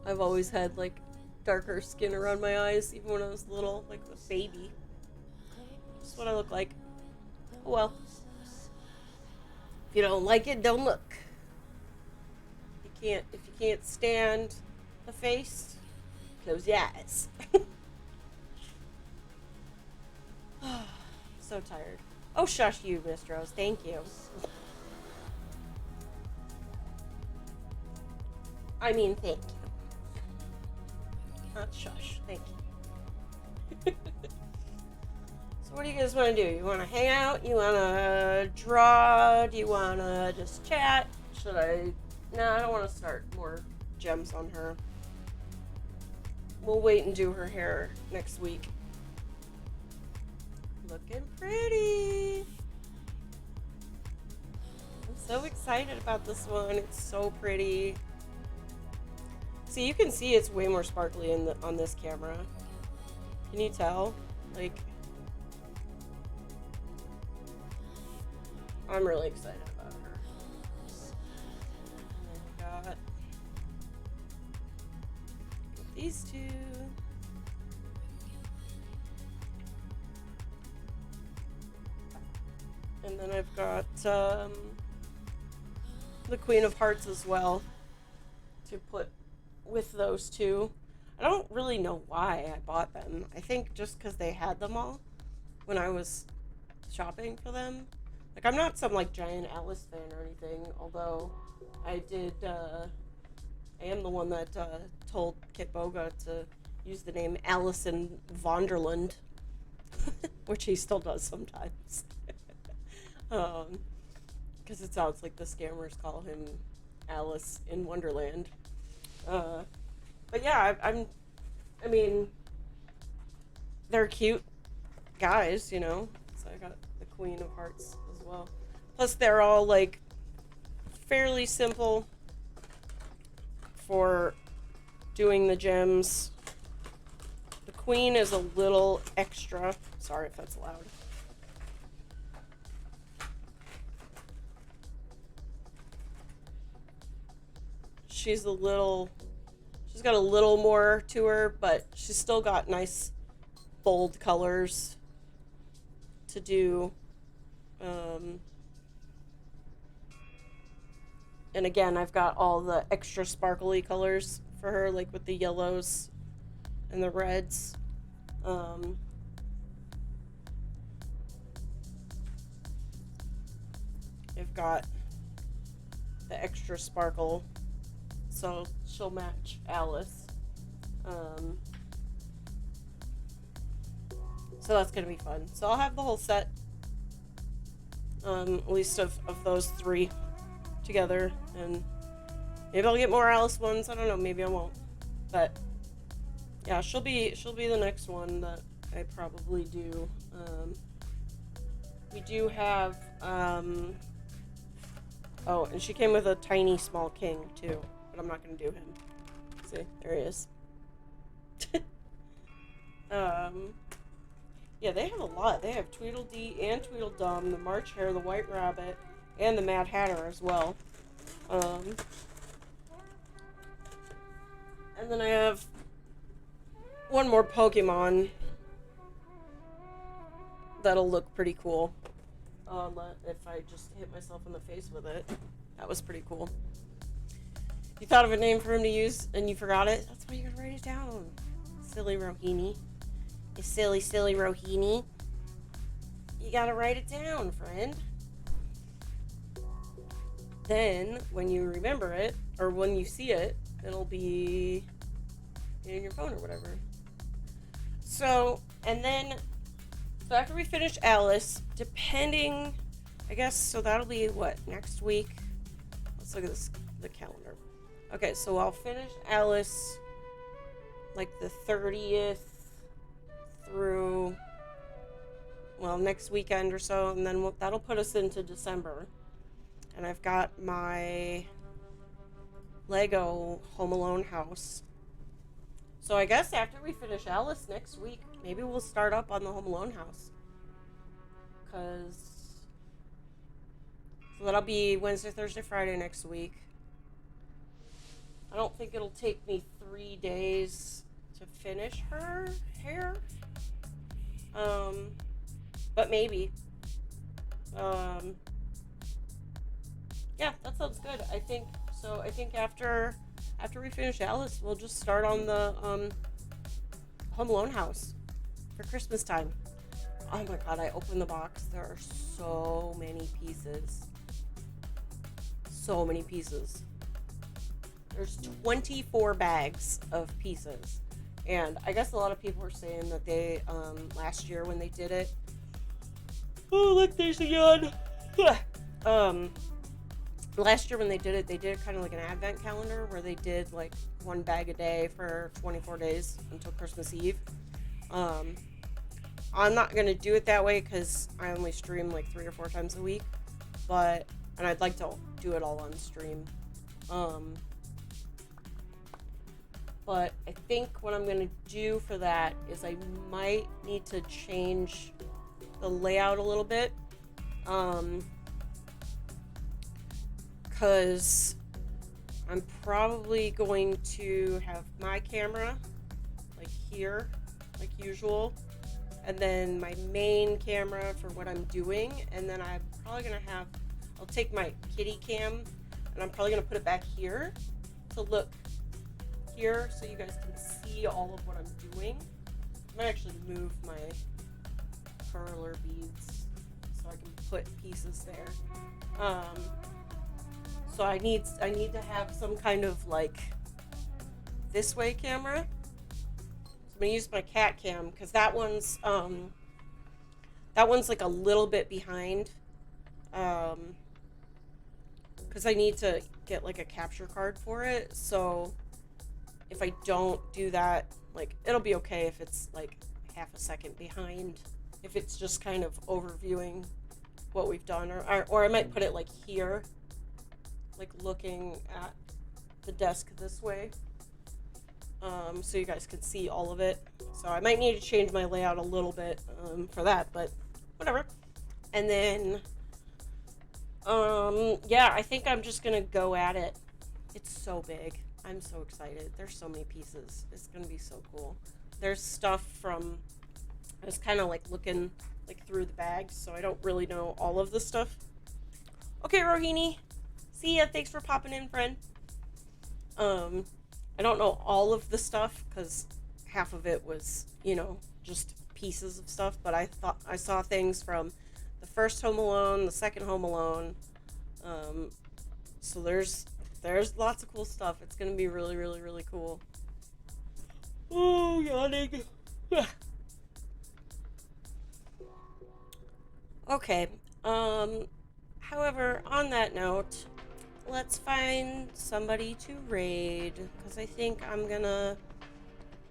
I've always had like darker skin around my eyes, even when I was little, like a baby. Just what I look like. Oh well. If you don't like it, don't look. If you can't stand the face, close your eyes. So tired. Oh, shush you, Miss Rose. Thank you. I mean, thank you. Not shush. Thank you. So what do you guys want to do? You want to hang out? You want to draw? Do you want to just chat? Should I? No, I don't want to start more gems on her. We'll wait and do her hair next week. Looking pretty. I'm so excited about this one. It's so pretty. See, you can see it's way more sparkly on this camera. Can you tell? Like, I'm really excited about her. And I've got these two. And then I've got the Queen of Hearts as well to put with those two. I don't really know why I bought them. I think just because they had them all when I was shopping for them. Like, I'm not some like giant Alice fan or anything, although I am the one that told Kit Boga to use the name Alice in Vonderland, which he still does sometimes. Because it sounds like the scammers call him Alice in Wonderland. But yeah, I mean, they're cute guys, you know. So I got the Queen of Hearts as well. Plus, they're all like fairly simple for doing the gems. The Queen is a little extra. Sorry if that's loud. She's got a little more to her, but she's still got nice bold colors to do. And again, I've got all the extra sparkly colors for her, like with the yellows and the reds. I've got the extra sparkle, so she'll match Alice. So that's gonna be fun. So I'll have the whole set, at least of those three together, and maybe I'll get more Alice ones. I don't know. Maybe I won't. But yeah, she'll be the next one that I probably do. We do have, oh, and she came with a tiny small king, too. But I'm not going to do him. See, there he is. Yeah, they have a lot. They have Tweedledee and Tweedledum, the March Hare, the White Rabbit, and the Mad Hatter as well. And then I have one more Pokemon that'll look pretty cool. If I just hit myself in the face with it. That was pretty cool. You thought of a name for him to use and you forgot it? That's why you gotta write it down. Silly Rohini. You silly, silly Rohini. You gotta write it down, friend. Then, when you remember it, or when you see it, it'll be in your phone or whatever. So, and then, so after we finish Alice, depending, I guess, so that'll be what, next week? Let's look at the calendar. Okay, so I'll finish Alice like the 30th through, well, next weekend or so, and then that'll put us into December. And I've got my Lego Home Alone house. So I guess after we finish Alice next week, maybe we'll start up on the Home Alone house. So that'll be Wednesday, Thursday, Friday next week. I don't think it'll take me 3 days to finish her hair. But maybe. Yeah, that sounds good. I think after we finish Alice, we'll just start on the Home Alone house for Christmas time. Oh my god, I opened the box. There are so many pieces. So many pieces. There's 24 bags of pieces. And I guess a lot of people were saying that they, last year when they did it, oh, look, there's a yawn. Last year when they did it kind of like an advent calendar where they did like one bag a day for 24 days until Christmas Eve. I'm not going to do it that way because I only stream like 3 or 4 times a week, and I'd like to do it all on stream. But I think what I'm going to do for that is I might need to change the layout a little bit. Because I'm probably going to have my camera like here, like usual, and then my main camera for what I'm doing, and then I'm probably going to I'll take my kitty cam, and I'm probably going to put it back here to look here so you guys can see all of what I'm doing. I might actually move my curler beads so I can put pieces there. So I need to have some kind of like this way camera. So I'm gonna use my cat cam because that one's like a little bit behind. Because I need to get like a capture card for it. So if I don't do that, like it'll be okay if it's like half a second behind. If it's just kind of overviewing what we've done, or I might put it like here, like looking at the desk this way, so you guys can see all of it. So I might need to change my layout a little bit for that, but whatever. And then yeah, I think I'm just gonna go at it. It's so big. I'm so excited. There's so many pieces. It's gonna be so cool. There's stuff from, I was kind of like looking like through the bags, so I don't really know all of the stuff. Okay, Rohini. See ya. Thanks for popping in, friend. I don't know all of the stuff because half of it was, just pieces of stuff, but I saw things from the first Home Alone, the second Home Alone. So there's lots of cool stuff. It's gonna be really, really, really cool. Oh, yawning. Okay. However, on that note, let's find somebody to raid, because I think I'm gonna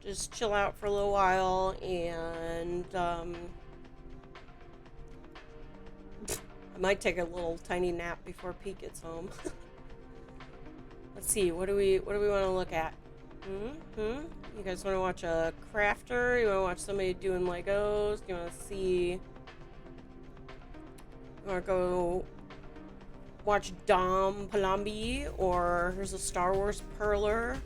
just chill out for a little while, and I might take a little tiny nap before Pete gets home. Let's see, what do we want to look at? You guys want to watch a crafter? You want to watch somebody doing Legos? You want to see? You want to go watch Dom Palambi, or here's a Star Wars perler?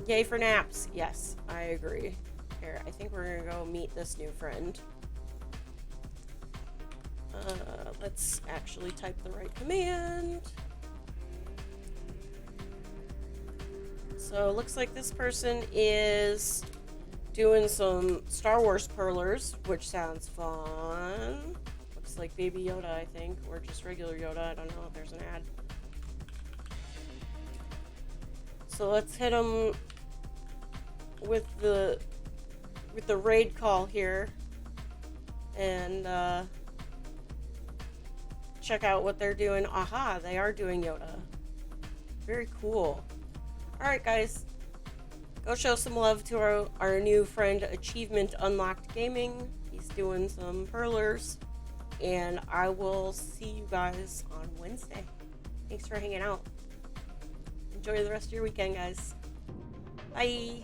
Yay for naps. Yes, I agree. Here, I think we're gonna go meet this new friend. Let's actually type the right command. So it looks like this person is doing some Star Wars perlers, which sounds fun. Looks like Baby Yoda, I think, or just regular Yoda. I don't know if there's an ad. So let's hit him with the raid call here, and check out what they're doing. Aha, they are doing Yoda. Very cool. Alright guys, go show some love to our new friend Achievement Unlocked Gaming. He's doing some perlers, and I will see you guys on Wednesday. Thanks for hanging out. Enjoy the rest of your weekend, guys. Bye.